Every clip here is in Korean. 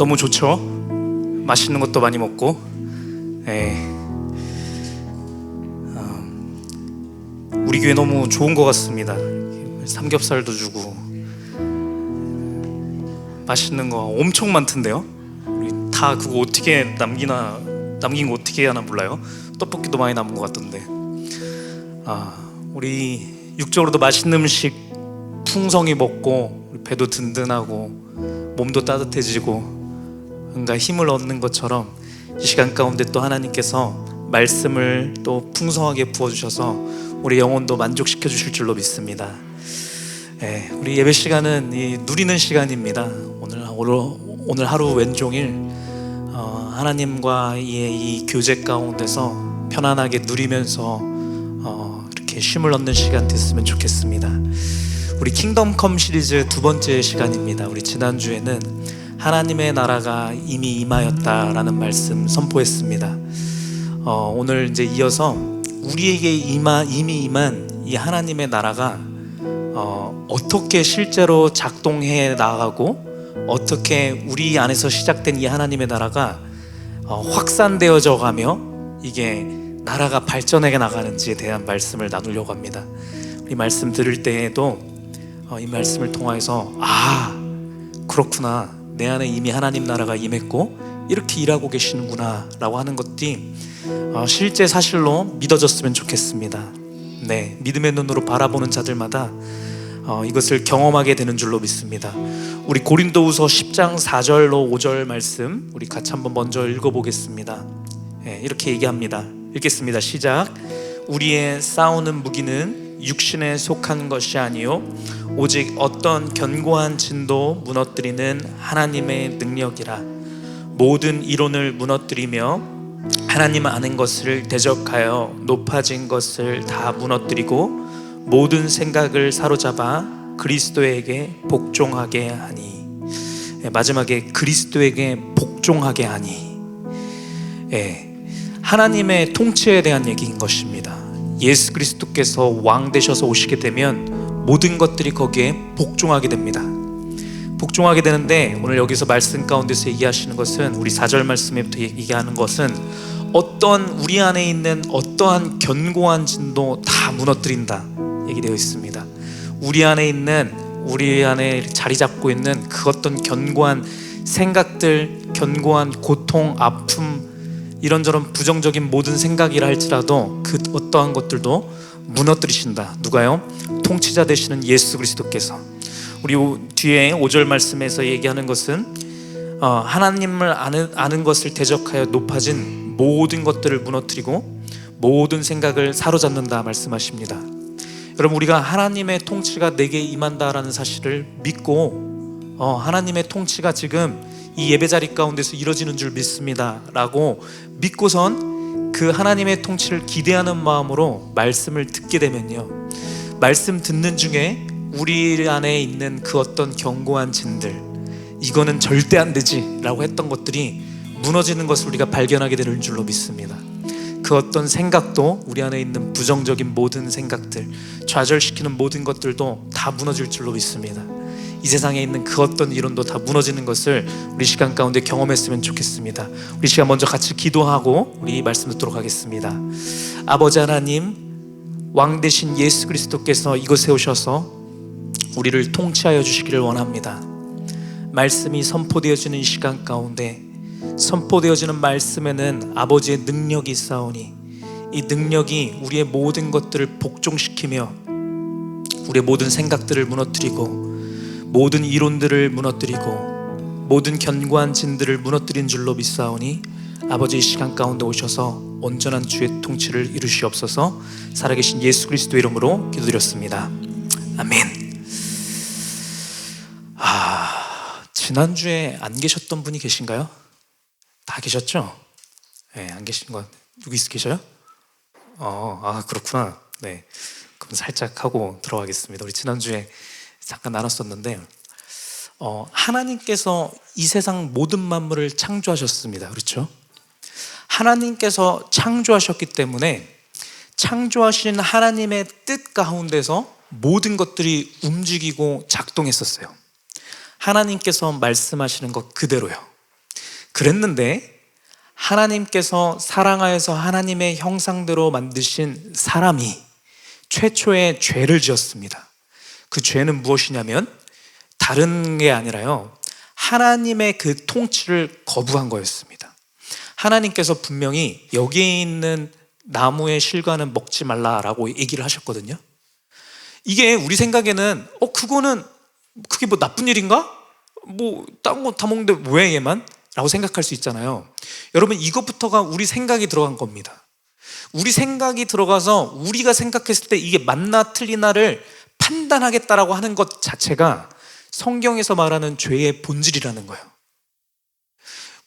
너무 좋죠. 맛있는 것도 많이 먹고, 우리 교회 너무 좋은 것 같습니다. 삼겹살도 주고 맛있는 거 엄청 많던데요. 우리 다 그거 어떻게 남긴 거 어떻게 하나 몰라요. 떡볶이도 많이 남은 것 같던데. 우리 육적으로도 맛있는 음식 풍성히 먹고 우리 배도 든든하고 몸도 따뜻해지고 뭔가 힘을 얻는 것처럼 이 시간 가운데 또 하나님께서 말씀을 또 풍성하게 부어주셔서 우리 영혼도 만족시켜 주실 줄로 믿습니다. 우리 예배 시간은 이 누리는 시간입니다. 오늘 하루 왼종일 하나님과의 이 교제 가운데서 편안하게 누리면서 이렇게 쉼을 얻는 시간 됐으면 좋겠습니다. 우리 킹덤 컴 시리즈 두 번째 시간입니다. 우리 지난주에는 하나님의 나라가 이미 임하였다라는 말씀 선포했습니다. 오늘 이제 이어서 우리에게 이미 임한 이 하나님의 나라가 어떻게 실제로 작동해 나가고 어떻게 우리 안에서 시작된 이 하나님의 나라가 확산되어져 가며 이게 나라가 발전해 나가는지에 대한 말씀을 나누려고 합니다. 이 말씀 들을 때에도 이 말씀을 통해서 그렇구나, 내 안에 이미 하나님 나라가 임했고 이렇게 일하고 계시는구나 라고 하는 것들이 실제 사실로 믿어졌으면 좋겠습니다. 믿음의 눈으로 바라보는 자들마다 이것을 경험하게 되는 줄로 믿습니다. 우리 고린도후서 10장 4절로 5절 말씀 우리 같이 한번 먼저 읽어보겠습니다. 이렇게 얘기합니다. 읽겠습니다. 시작. 우리의 싸우는 무기는 육신에 속한 것이 아니요 오직 어떤 견고한 진도 무너뜨리는 하나님의 능력이라. 모든 이론을 무너뜨리며 하나님 아는 것을 대적하여 높아진 것을 다 무너뜨리고 모든 생각을 사로잡아 그리스도에게 복종하게 하니. 마지막에 그리스도에게 복종하게 하니. 하나님의 통치에 대한 얘기인 것입니다. 예수 그리스도께서 왕 되셔서 오시게 되면 모든 것들이 거기에 복종하게 됩니다. 복종하게 되는데 오늘 여기서 말씀 가운데서 얘기하시는 것은 우리 4절 말씀에부터 얘기하는 것은 우리 안에 있는 어떠한 견고한 진도 다 무너뜨린다 얘기되어 있습니다. 우리 안에 자리 잡고 있는 그 어떤 견고한 생각들, 견고한 고통, 아픔, 이런저런 부정적인 모든 생각이라 할지라도 그 어떠한 것들도 무너뜨리신다. 누가요? 통치자 되시는 예수 그리스도께서. 우리 뒤에 5절 말씀에서 얘기하는 것은 하나님을 아는 것을 대적하여 높아진 모든 것들을 무너뜨리고 모든 생각을 사로잡는다 말씀하십니다. 여러분, 우리가 하나님의 통치가 내게 임한다라는 사실을 믿고 하나님의 통치가 지금 이 예배자리 가운데서 이루어지는 줄 믿습니다 라고 믿고선 그 하나님의 통치를 기대하는 마음으로 말씀을 듣게 되면요, 말씀 듣는 중에 우리 안에 있는 그 어떤 견고한 진들, 이거는 절대 안 되지 라고 했던 것들이 무너지는 것을 우리가 발견하게 되는 줄로 믿습니다. 그 어떤 생각도, 우리 안에 있는 부정적인 모든 생각들, 좌절시키는 모든 것들도 다 무너질 줄로 믿습니다. 이 세상에 있는 그 어떤 이론도 다 무너지는 것을 우리 시간 가운데 경험했으면 좋겠습니다. 우리 시간 먼저 같이 기도하고 우리 말씀 듣도록 하겠습니다. 아버지 하나님, 왕 되신 예수 그리스도께서 이곳에 오셔서 우리를 통치하여 주시기를 원합니다. 말씀이 선포되어지는 이 시간 가운데 선포되어지는 말씀에는 아버지의 능력이 있사오니 이 능력이 우리의 모든 것들을 복종시키며 우리의 모든 생각들을 무너뜨리고 모든 이론들을 무너뜨리고 모든 견고한 진들을 무너뜨린 줄로 믿사오니 아버지 이 시간 가운데 오셔서 온전한 주의 통치를 이루시옵소서. 살아계신 예수 그리스도 이름으로 기도드렸습니다. 아멘. 지난주에 안 계셨던 분이 계신가요? 다 계셨죠? 안 계신 건 누구 계셔요? 그렇구나. 그럼 살짝 하고 들어가겠습니다. 우리 지난주에 잠깐 나눴었는데 하나님께서 이 세상 모든 만물을 창조하셨습니다. 그렇죠? 하나님께서 창조하셨기 때문에 창조하신 하나님의 뜻 가운데서 모든 것들이 움직이고 작동했었어요. 하나님께서 말씀하시는 것 그대로요. 그랬는데 하나님께서 사랑하여서 하나님의 형상대로 만드신 사람이 최초의 죄를 지었습니다. 그 죄는 무엇이냐면 다른 게 아니라요, 하나님의 그 통치를 거부한 거였습니다. 하나님께서 분명히 여기에 있는 나무의 실과는 먹지 말라라고 얘기를 하셨거든요. 이게 우리 생각에는 그게 뭐 나쁜 일인가? 뭐 딴 거 다 먹는데 왜 얘만? 라고 생각할 수 있잖아요. 여러분, 이것부터가 우리 생각이 들어간 겁니다. 우리 생각이 들어가서 우리가 생각했을 때 이게 맞나 틀리나를 판단하겠다라고 하는 것 자체가 성경에서 말하는 죄의 본질이라는 거예요.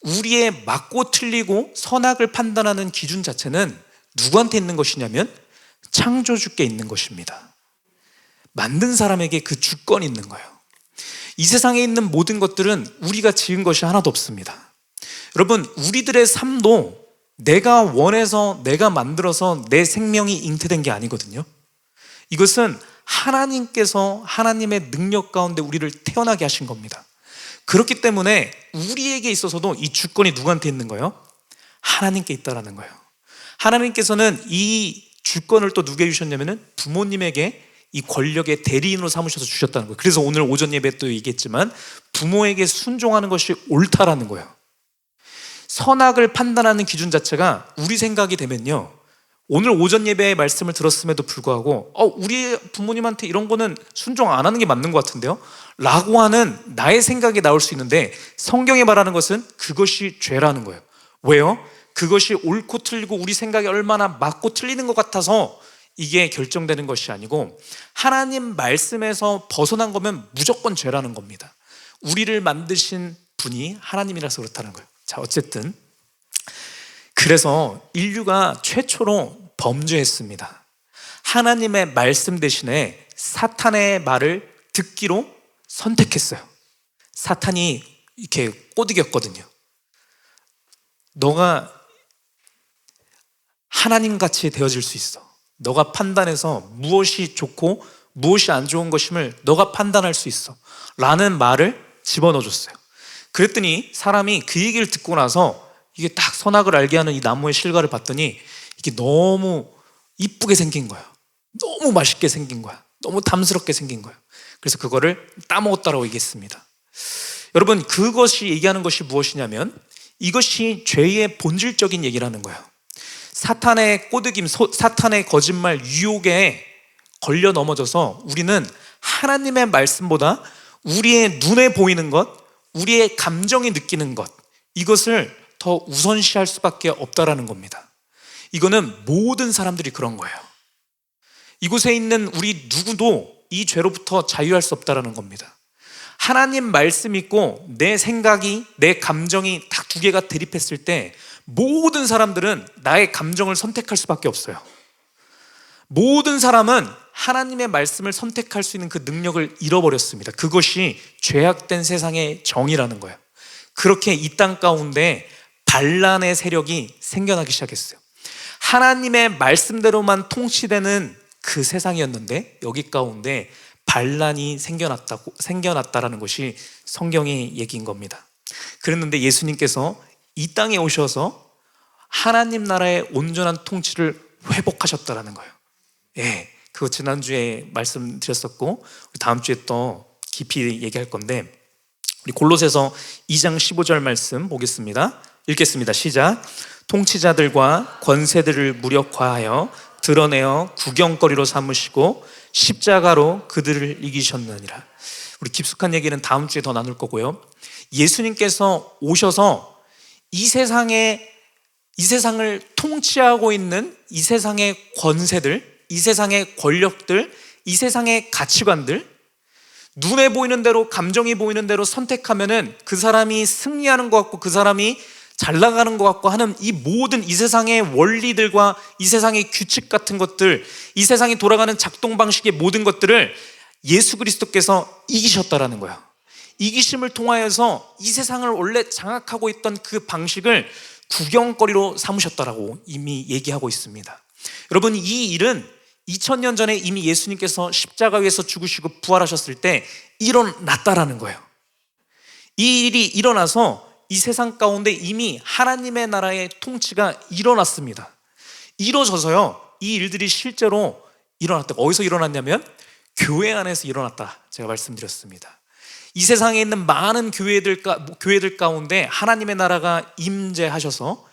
우리의 맞고 틀리고 선악을 판단하는 기준 자체는 누구한테 있는 것이냐면 창조주께 있는 것입니다. 만든 사람에게 그 주권이 있는 거예요. 이 세상에 있는 모든 것들은 우리가 지은 것이 하나도 없습니다. 여러분, 우리들의 삶도 내가 원해서 내가 만들어서 내 생명이 잉태된 게 아니거든요. 이것은 하나님께서 하나님의 능력 가운데 우리를 태어나게 하신 겁니다. 그렇기 때문에 우리에게 있어서도 이 주권이 누구한테 있는 거예요? 하나님께 있다라는 거예요. 하나님께서는 이 주권을 또 누구에게 주셨냐면은 부모님에게 이 권력의 대리인으로 삼으셔서 주셨다는 거예요. 그래서 오늘 오전 예배 또 얘기했지만 부모에게 순종하는 것이 옳다라는 거예요. 선악을 판단하는 기준 자체가 우리 생각이 되면요, 오늘 오전 예배의 말씀을 들었음에도 불구하고 우리 부모님한테 이런 거는 순종 안 하는 게 맞는 것 같은데요? 라고 하는 나의 생각이 나올 수 있는데, 성경이 말하는 것은 그것이 죄라는 거예요. 왜요? 그것이 옳고 틀리고 우리 생각이 얼마나 맞고 틀리는 것 같아서 이게 결정되는 것이 아니고, 하나님 말씀에서 벗어난 거면 무조건 죄라는 겁니다. 우리를 만드신 분이 하나님이라서 그렇다는 거예요. 자, 어쨌든 그래서 인류가 최초로 범죄했습니다. 하나님의 말씀 대신에 사탄의 말을 듣기로 선택했어요. 사탄이 이렇게 꼬드겼거든요. 너가 하나님같이 되어질 수 있어. 너가 판단해서 무엇이 좋고 무엇이 안 좋은 것임을 너가 판단할 수 있어 라는 말을 집어넣어줬어요. 그랬더니 사람이 그 얘기를 듣고 나서 이게 딱 선악을 알게 하는 이 나무의 실과를 봤더니 이게 너무 이쁘게 생긴 거예요. 너무 맛있게 생긴 거야. 너무 탐스럽게 생긴 거예요. 그래서 그거를 따먹었다라고 얘기했습니다. 여러분, 그것이 얘기하는 것이 무엇이냐면 이것이 죄의 본질적인 얘기라는 거예요. 사탄의 꼬드김, 사탄의 거짓말, 유혹에 걸려 넘어져서 우리는 하나님의 말씀보다 우리의 눈에 보이는 것, 우리의 감정이 느끼는 것, 이것을 더 우선시할 수밖에 없다라는 겁니다. 이거는 모든 사람들이 그런 거예요. 이곳에 있는 우리 누구도 이 죄로부터 자유할 수 없다라는 겁니다. 하나님 말씀 있고 내 생각이, 내 감정이 딱 두 개가 대립했을 때 모든 사람들은 나의 감정을 선택할 수밖에 없어요. 모든 사람은 하나님의 말씀을 선택할 수 있는 그 능력을 잃어버렸습니다. 그것이 죄악된 세상의 정의라는 거예요. 그렇게 이 땅 가운데 반란의 세력이 생겨나기 시작했어요. 하나님의 말씀대로만 통치되는 그 세상이었는데 여기 가운데 반란이 생겨났다라는 것이 성경의 얘기인 겁니다. 그랬는데 예수님께서 이 땅에 오셔서 하나님 나라의 온전한 통치를 회복하셨다라는 거예요. 예, 그거 지난주에 말씀드렸었고 다음 주에 또 깊이 얘기할 건데, 우리 골로새서 2장 15절 말씀 보겠습니다. 읽겠습니다. 시작. 통치자들과 권세들을 무력화하여 드러내어 구경거리로 삼으시고 십자가로 그들을 이기셨느니라. 우리 깊숙한 얘기는 다음 주에 더 나눌 거고요. 예수님께서 오셔서 이 세상을 통치하고 있는 이 세상의 권세들, 이 세상의 권력들, 이 세상의 가치관들, 눈에 보이는 대로, 감정이 보이는 대로 선택하면은 그 사람이 승리하는 것 같고 그 사람이 잘 나가는 것 같고 하는 이 모든 이 세상의 원리들과 이 세상의 규칙 같은 것들, 이 세상이 돌아가는 작동 방식의 모든 것들을 예수 그리스도께서 이기셨다라는 거예요. 이기심을 통하여서 이 세상을 원래 장악하고 있던 그 방식을 구경거리로 삼으셨다라고 이미 얘기하고 있습니다. 여러분, 이 일은 2000년 전에 이미 예수님께서 십자가 위에서 죽으시고 부활하셨을 때 일어났다라는 거예요. 이 일이 일어나서 이 세상 가운데 이미 하나님의 나라의 통치가 일어났습니다. 이루어져서요, 이 일들이 실제로 일어났다. 어디서 일어났냐면 교회 안에서 일어났다, 제가 말씀드렸습니다. 이 세상에 있는 많은 교회들 가운데 하나님의 나라가 임재하셔서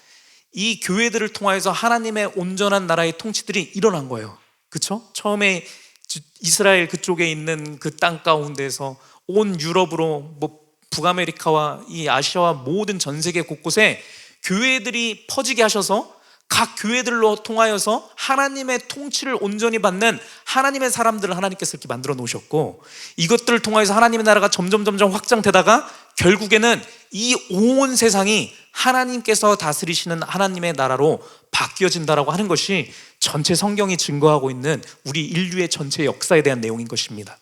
이 교회들을 통하여서 하나님의 온전한 나라의 통치들이 일어난 거예요. 그렇죠? 처음에 이스라엘 그쪽에 있는 그 땅 가운데서 온 유럽으로 북아메리카와 이 아시아와 모든 전 세계 곳곳에 교회들이 퍼지게 하셔서 각 교회들로 통하여서 하나님의 통치를 온전히 받는 하나님의 사람들을 하나님께서 이렇게 만들어 놓으셨고, 이것들을 통하여서 하나님의 나라가 점점 확장되다가 결국에는 이 온 세상이 하나님께서 다스리시는 하나님의 나라로 바뀌어진다라고 하는 것이 전체 성경이 증거하고 있는 우리 인류의 전체 역사에 대한 내용인 것입니다.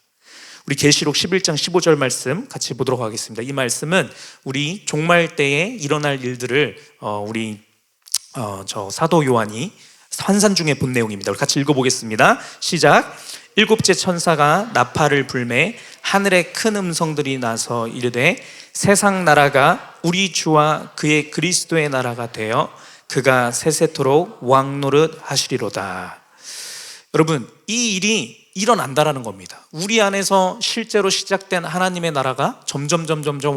우리 계시록 11장 15절 말씀 같이 보도록 하겠습니다. 이 말씀은 우리 종말 때에 일어날 일들을 사도 요한이 환상 중에 본 내용입니다. 우리 같이 읽어보겠습니다. 시작. 일곱째 천사가 나팔을 불매 하늘에 큰 음성들이 나서 이르되 세상 나라가 우리 주와 그의 그리스도의 나라가 되어 그가 세세토록 왕노릇 하시리로다. 여러분, 이 일이 일어난다라는 겁니다. 우리 안에서 실제로 시작된 하나님의 나라가 점점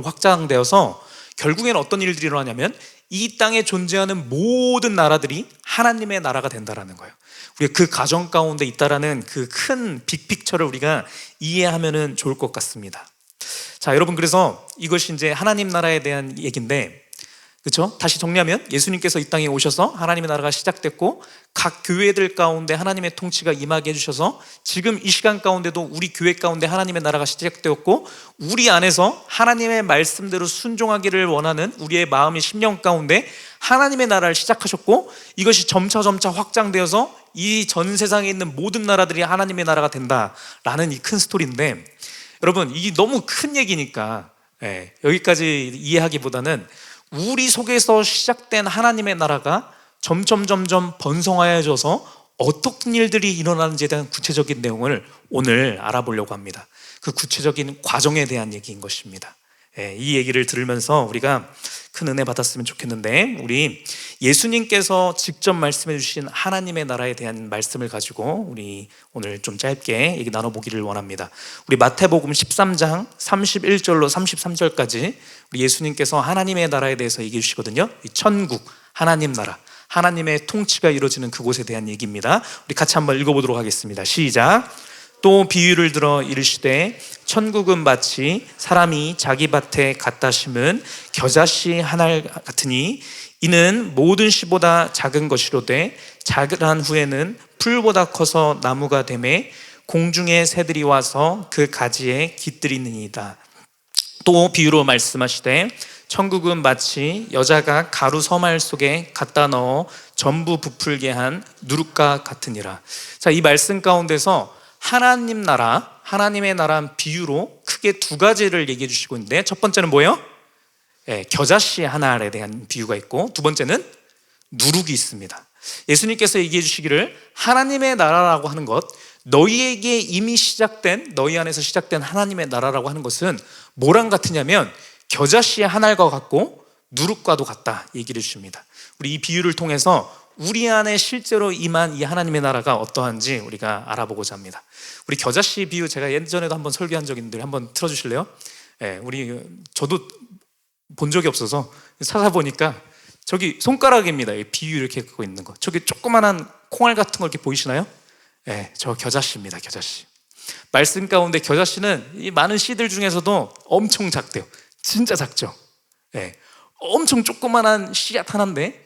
확장되어서 결국에는 어떤 일들이 일어나냐면 이 땅에 존재하는 모든 나라들이 하나님의 나라가 된다라는 거예요. 우리가 그 가정 가운데 있다라는 그 큰 빅픽처를 우리가 이해하면 좋을 것 같습니다. 자, 여러분, 그래서 이것이 이제 하나님 나라에 대한 얘기인데, 그렇죠? 다시 정리하면 예수님께서 이 땅에 오셔서 하나님의 나라가 시작됐고 각 교회들 가운데 하나님의 통치가 임하게 해주셔서 지금 이 시간 가운데도 우리 교회 가운데 하나님의 나라가 시작되었고, 우리 안에서 하나님의 말씀대로 순종하기를 원하는 우리의 마음의 심령 가운데 하나님의 나라를 시작하셨고, 이것이 점차 확장되어서 이 전 세상에 있는 모든 나라들이 하나님의 나라가 된다라는 이 큰 스토리인데, 여러분, 이게 너무 큰 얘기니까 여기까지 이해하기보다는 우리 속에서 시작된 하나님의 나라가 점점 번성하여져서 어떤 일들이 일어나는지에 대한 구체적인 내용을 오늘 알아보려고 합니다. 그 구체적인 과정에 대한 얘기인 것입니다. 이 얘기를 들으면서 우리가 큰 은혜 받았으면 좋겠는데, 우리 예수님께서 직접 말씀해 주신 하나님의 나라에 대한 말씀을 가지고 우리 오늘 좀 짧게 얘기 나눠보기를 원합니다. 우리 마태복음 13장 31절로 33절까지 우리 예수님께서 하나님의 나라에 대해서 얘기해 주시거든요. 이 천국, 하나님 나라, 하나님의 통치가 이루어지는 그곳에 대한 얘기입니다. 우리 같이 한번 읽어보도록 하겠습니다. 시작. 또 비유를 들어 이르시되 천국은 마치 사람이 자기 밭에 갖다 심은 겨자씨 하나 같으니 이는 모든 씨보다 작은 것이로되 자란 후에는 풀보다 커서 나무가 되매 공중의 새들이 와서 그 가지에 깃들이느니이다. 또 비유로 말씀하시되 천국은 마치 여자가 가루 서말 속에 갖다 넣어 전부 부풀게 한 누룩과 같으니라. 자, 이 말씀 가운데서 하나님 나라, 하나님의 나라는 비유로 크게 두 가지를 얘기해 주시고 있는데, 첫 번째는 뭐예요? 겨자씨 하나에 대한 비유가 있고, 두 번째는 누룩이 있습니다. 예수님께서 얘기해 주시기를 하나님의 나라라고 하는 것, 너희에게 이미 시작된, 너희 안에서 시작된 하나님의 나라라고 하는 것은 뭐랑 같으냐면 겨자씨 하나과 같고 누룩과도 같다 얘기를 해주십니다. 우리 이 비유를 통해서 우리 안에 실제로 임한 이 하나님의 나라가 어떠한지 우리가 알아보고자 합니다. 우리 겨자씨 비유 제가 예전에도 한번 설교한 적이 있는데 한번 틀어주실래요? 저도 본 적이 없어서 찾아보니까 저기 손가락입니다. 비유 이렇게 갖고 있는 거. 저기 조그만한 콩알 같은 거 이렇게 보이시나요? 저 겨자씨입니다. 겨자씨. 말씀 가운데 겨자씨는 이 많은 씨들 중에서도 엄청 작대요. 진짜 작죠. 엄청 조그만한 씨앗 하나인데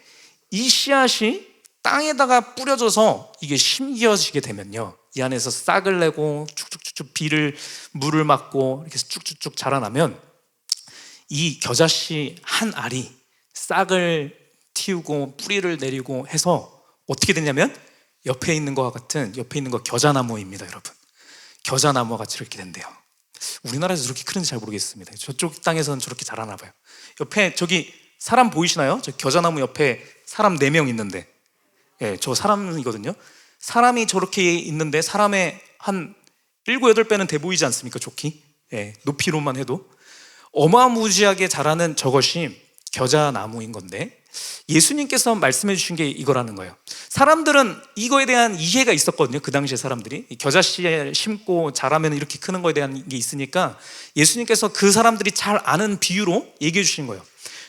이 씨앗이 땅에다가 뿌려져서 이게 심겨지게 되면요, 이 안에서 싹을 내고 쭉쭉쭉 물을 맞고 이렇게 쭉쭉쭉 자라나면 이 겨자씨 한 알이 싹을 틔우고 뿌리를 내리고 해서 어떻게 되냐면 옆에 있는 거 겨자나무입니다. 여러분, 겨자나무가 같이 이렇게 된대요. 우리나라에서 저렇게 크는지 잘 모르겠습니다. 저쪽 땅에서는 저렇게 자라나 봐요. 옆에 저기 사람 보이시나요? 저 겨자나무 옆에 사람 4명 있는데, 저 사람이거든요. 사람이 저렇게 있는데 사람의 한 7, 8배는 돼 보이지 않습니까? 좋기 높이로만 해도 어마무지하게 자라는 저것이 겨자나무인 건데 예수님께서 말씀해 주신 게 이거라는 거예요. 사람들은 이거에 대한 이해가 있었거든요. 그 당시에 사람들이 겨자씨에 심고 자라면 이렇게 크는 거에 대한 게 있으니까 예수님께서 그 사람들이 잘 아는 비유로 얘기해 주신 거예요.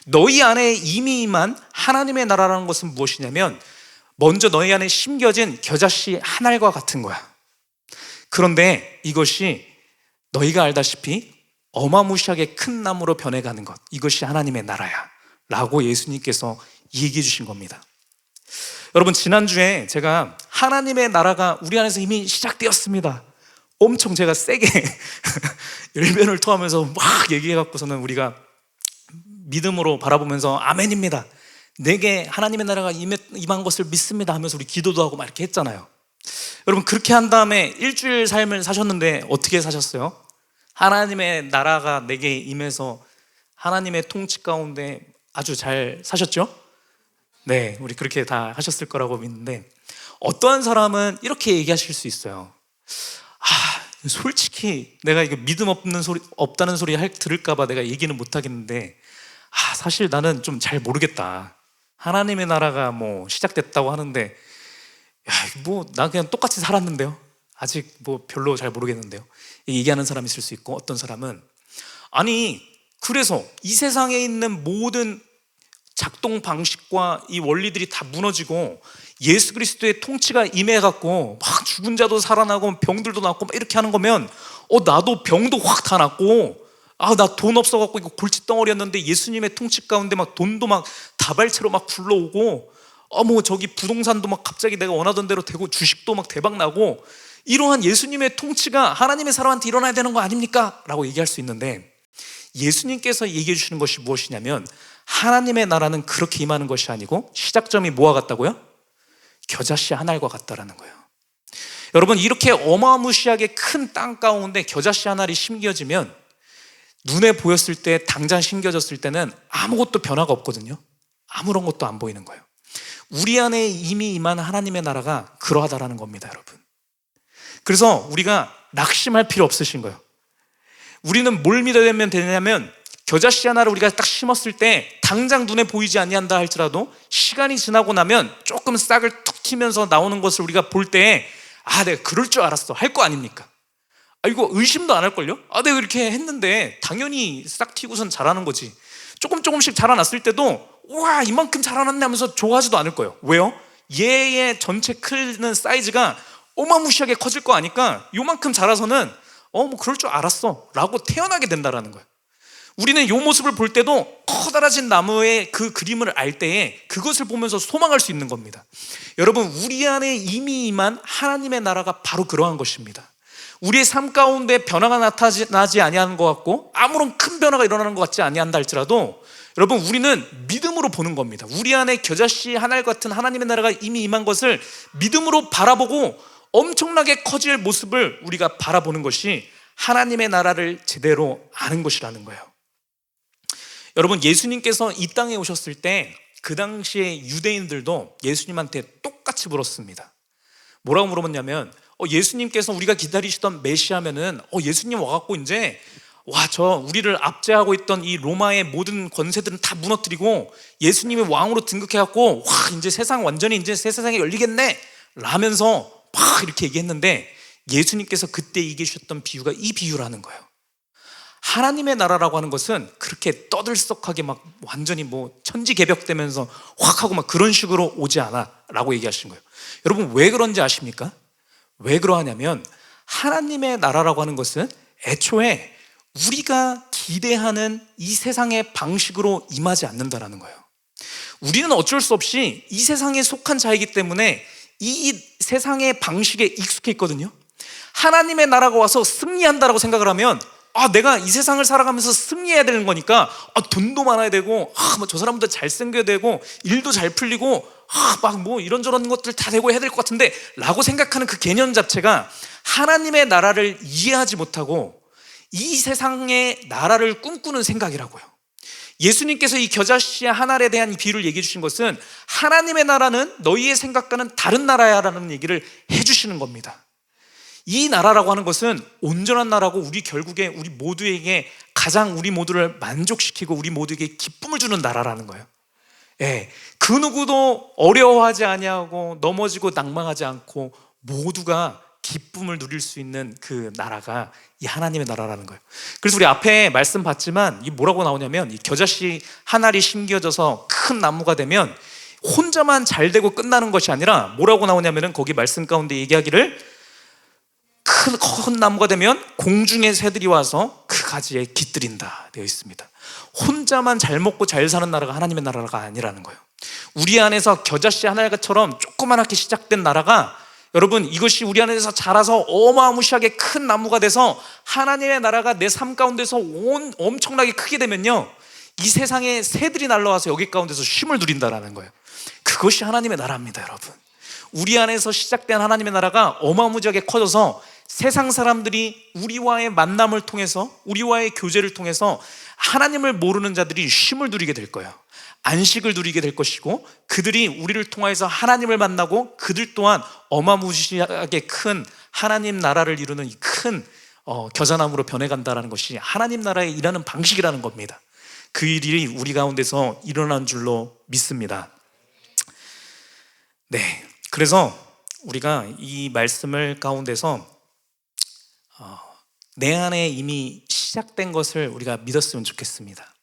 너희 안에 이미 임한 하나님의 나라라는 것은 무엇이냐면 먼저 너희 안에 심겨진 겨자씨 한 알과 같은 거야. 그런데 이것이 너희가 알다시피 어마무시하게 큰 나무로 변해가는 것, 이것이 하나님의 나라야 라고 예수님께서 얘기해 주신 겁니다. 여러분, 지난주에 제가 하나님의 나라가 우리 안에서 이미 시작되었습니다, 엄청 제가 세게 열변을 토하면서 막 얘기해 갖고서는 우리가 믿음으로 바라보면서 아멘입니다, 내게 하나님의 나라가 임한 것을 믿습니다 하면서 우리 기도도 하고 막 이렇게 했잖아요. 여러분, 그렇게 한 다음에 일주일 삶을 사셨는데 어떻게 사셨어요? 하나님의 나라가 내게 임해서 하나님의 통치 가운데 아주 잘 사셨죠? 네, 우리 그렇게 다 하셨을 거라고 믿는데 어떠한 사람은 이렇게 얘기하실 수 있어요. 솔직히 내가 이거 믿음 없다는 소리 들을까봐 내가 얘기는 못 하겠는데 사실 나는 좀 잘 모르겠다. 하나님의 나라가 뭐 시작됐다고 하는데 나 그냥 똑같이 살았는데요, 아직 뭐 별로 잘 모르겠는데요, 얘기하는 사람이 있을 수 있고, 어떤 사람은 아니 그래서 이 세상에 있는 모든 작동 방식과 이 원리들이 다 무너지고 예수 그리스도의 통치가 임해갖고 막 죽은 자도 살아나고 병들도 낫고 막 이렇게 하는 거면 나도 병도 확 다 낫고 나 돈 없어갖고 이거 골칫덩어리였는데 예수님의 통치 가운데 막 돈도 막 다발체로 막 굴러오고 뭐 저기 부동산도 막 갑자기 내가 원하던 대로 되고 주식도 막 대박 나고 이러한 예수님의 통치가 하나님의 사람한테 일어나야 되는 거 아닙니까? 라고 얘기할 수 있는데 예수님께서 얘기해 주시는 것이 무엇이냐면 하나님의 나라는 그렇게 임하는 것이 아니고 시작점이 뭐와 같다고요? 겨자씨 한 알과 같다라는 거예요. 여러분, 이렇게 어마무시하게 큰 땅 가운데 겨자씨 한 알이 심겨지면 눈에 보였을 때, 당장 심겨졌을 때는 아무것도 변화가 없거든요. 아무런 것도 안 보이는 거예요. 우리 안에 이미 임한 하나님의 나라가 그러하다라는 겁니다, 여러분. 그래서 우리가 낙심할 필요 없으신 거예요. 우리는 뭘 믿어야 되냐면 겨자씨 하나를 우리가 딱 심었을 때 당장 눈에 보이지 아니한다 할지라도 시간이 지나고 나면 조금 싹을 툭 튀면서 나오는 것을 우리가 볼 때 내가 그럴 줄 알았어 할 거 아닙니까? 이거 의심도 안 할걸요? 내가 이렇게 했는데 당연히 싹 튀고선 자라는 거지. 조금씩 자라났을 때도 와 이만큼 자라났네 하면서 좋아하지도 않을 거예요. 왜요? 얘의 전체 크는 사이즈가 어마무시하게 커질 거 아니까 요만큼 자라서는 뭐 그럴 줄 알았어 라고 태어나게 된다라는 거예요. 우리는 이 모습을 볼 때도 커다라진 나무의 그 그림을 알 때에 그것을 보면서 소망할 수 있는 겁니다. 여러분, 우리 안에 이미 임한 하나님의 나라가 바로 그러한 것입니다. 우리의 삶 가운데 변화가 나타나지 아니하는 것 같고 아무런 큰 변화가 일어나는 것 같지 아니한다 할지라도 여러분, 우리는 믿음으로 보는 겁니다. 우리 안에 겨자씨 한 알 같은 하나님의 나라가 이미 임한 것을 믿음으로 바라보고 엄청나게 커질 모습을 우리가 바라보는 것이 하나님의 나라를 제대로 아는 것이라는 거예요. 여러분, 예수님께서 이 땅에 오셨을 때 그 당시에 유대인들도 예수님한테 똑같이 물었습니다. 뭐라고 물어봤냐면 예수님께서 우리가 기다리시던 메시아면은 예수님 와갖고 이제 우리를 압제하고 있던 이 로마의 모든 권세들은 다 무너뜨리고 예수님이 왕으로 등극해갖고 이제 세상 완전히 이제 새 세상이 열리겠네 라면서 막 이렇게 얘기했는데 예수님께서 그때 얘기해 주셨던 비유가 이 비유라는 거예요. 하나님의 나라라고 하는 것은 그렇게 떠들썩하게 막 완전히 뭐 천지개벽되면서 확 하고 막 그런 식으로 오지 않아 라고 얘기하신 거예요. 여러분, 왜 그런지 아십니까? 왜 그러하냐면 하나님의 나라라고 하는 것은 애초에 우리가 기대하는 이 세상의 방식으로 임하지 않는다라는 거예요. 우리는 어쩔 수 없이 이 세상에 속한 자이기 때문에 이 세상의 방식에 익숙해 있거든요. 하나님의 나라가 와서 승리한다라고 생각을 하면 내가 이 세상을 살아가면서 승리해야 되는 거니까 돈도 많아야 되고 뭐 저 사람도 잘생겨야 되고 일도 잘 풀리고 막 뭐 이런저런 것들 다 되고 해야 될 것 같은데 라고 생각하는 그 개념 자체가 하나님의 나라를 이해하지 못하고 이 세상의 나라를 꿈꾸는 생각이라고요. 예수님께서 이 겨자씨 한 알에 대한 비유를 얘기해 주신 것은 하나님의 나라는 너희의 생각과는 다른 나라야 라는 얘기를 해 주시는 겁니다. 이 나라라고 하는 것은 온전한 나라고 우리 결국에 우리 모두에게 가장 우리 모두를 만족시키고 우리 모두에게 기쁨을 주는 나라라는 거예요. 예, 그 누구도 어려워하지 아니하고 넘어지고 낭망하지 않고 모두가 기쁨을 누릴 수 있는 그 나라가 이 하나님의 나라라는 거예요. 그래서 우리 앞에 말씀 봤지만 이 뭐라고 나오냐면 이 겨자씨 한 알이 심겨져서 큰 나무가 되면 혼자만 잘 되고 끝나는 것이 아니라 뭐라고 나오냐면은 거기 말씀 가운데 얘기하기를 큰 나무가 되면 공중의 새들이 와서 그 가지에 깃들인다 되어 있습니다. 혼자만 잘 먹고 잘 사는 나라가 하나님의 나라가 아니라는 거예요. 우리 안에서 겨자씨 한 알처럼 조그맣게 시작된 나라가 여러분 이것이 우리 안에서 자라서 어마무시하게 큰 나무가 돼서 하나님의 나라가 내 삶 가운데서 엄청나게 크게 되면요, 이 세상에 새들이 날라와서 여기 가운데서 쉼을 누린다라는 거예요. 그것이 하나님의 나라입니다. 여러분, 우리 안에서 시작된 하나님의 나라가 어마무지하게 커져서 세상 사람들이 우리와의 만남을 통해서 우리와의 교제를 통해서 하나님을 모르는 자들이 쉼을 누리게 될 거예요. 안식을 누리게 될 것이고 그들이 우리를 통하여서 하나님을 만나고 그들 또한 어마무시하게 큰 하나님 나라를 이루는 이 큰 겨자나무로 변해간다는 것이 하나님 나라에 일하는 방식이라는 겁니다. 그 일이 우리 가운데서 일어난 줄로 믿습니다. 네, 그래서 우리가 이 말씀을 가운데서 내 안에 이미 시작된 것을 우리가 믿었으면 좋겠습니다.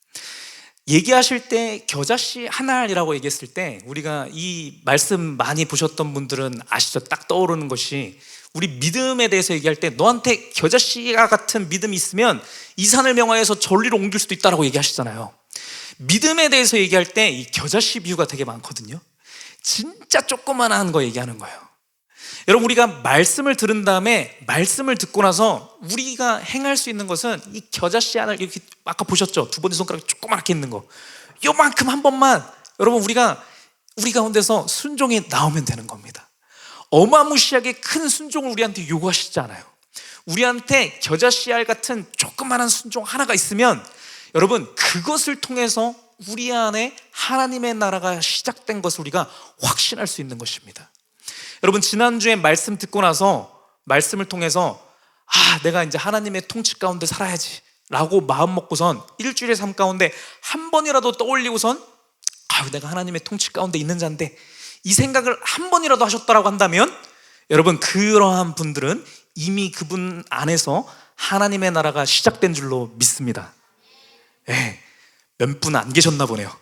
얘기하실 때 겨자씨 한 알이라고 얘기했을 때 우리가 이 말씀 많이 보셨던 분들은 아시죠? 딱 떠오르는 것이 우리 믿음에 대해서 얘기할 때 너한테 겨자씨와 같은 믿음이 있으면 이 산을 명하여서 전리로 옮길 수도 있다라고 얘기하시잖아요. 믿음에 대해서 얘기할 때 이 겨자씨 비유가 되게 많거든요. 진짜 조그만한 거 얘기하는 거예요. 여러분, 우리가 말씀을 들은 다음에 말씀을 듣고 나서 우리가 행할 수 있는 것은 이 겨자씨 하나 이렇게 아까 보셨죠? 두 번째 손가락이 조그맣게 있는 거, 요만큼 한 번만 여러분 우리 가운데서 순종이 나오면 되는 겁니다. 어마무시하게 큰 순종을 우리한테 요구하시지 않아요. 우리한테 겨자씨 알 같은 조그만한 순종 하나가 있으면 여러분 그것을 통해서 우리 안에 하나님의 나라가 시작된 것을 우리가 확신할 수 있는 것입니다. 여러분, 지난주에 말씀 듣고 나서 말씀을 통해서 내가 이제 하나님의 통치 가운데 살아야지 라고 마음 먹고선 일주일의 삶 가운데 한 번이라도 떠올리고선 내가 하나님의 통치 가운데 있는 자인데 이 생각을 한 번이라도 하셨다라고 한다면 여러분 그러한 분들은 이미 그분 안에서 하나님의 나라가 시작된 줄로 믿습니다. 몇 분 안 계셨나 보네요.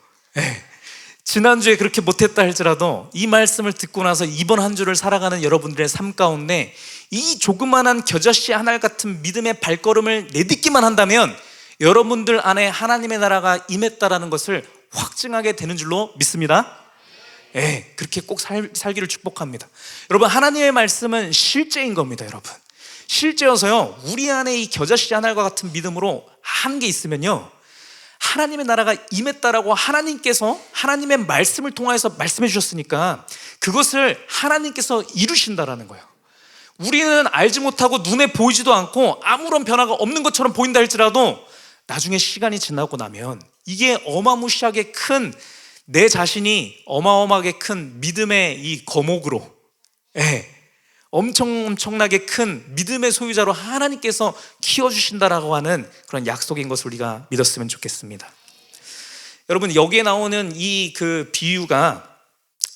지난주에 그렇게 못했다 할지라도 이 말씀을 듣고 나서 이번 한 주를 살아가는 여러분들의 삶 가운데 이 조그만한 겨자씨 한 알 같은 믿음의 발걸음을 내딛기만 한다면 여러분들 안에 하나님의 나라가 임했다라는 것을 확증하게 되는 줄로 믿습니다. 그렇게 꼭 살기를 축복합니다. 여러분, 하나님의 말씀은 실제인 겁니다. 여러분, 실제여서요, 우리 안에 이 겨자씨 한 알과 같은 믿음으로 한 게 있으면요, 하나님의 나라가 임했다라고 하나님께서 하나님의 말씀을 통해서 말씀해 주셨으니까 그것을 하나님께서 이루신다라는 거예요. 우리는 알지 못하고 눈에 보이지도 않고 아무런 변화가 없는 것처럼 보인다 할지라도 나중에 시간이 지나고 나면 이게 어마무시하게 큰 내 자신이 어마어마하게 큰 믿음의 이 거목으로 엄청나게 큰 믿음의 소유자로 하나님께서 키워주신다라고 하는 그런 약속인 것을 우리가 믿었으면 좋겠습니다. 여러분, 여기에 나오는 이 그 비유가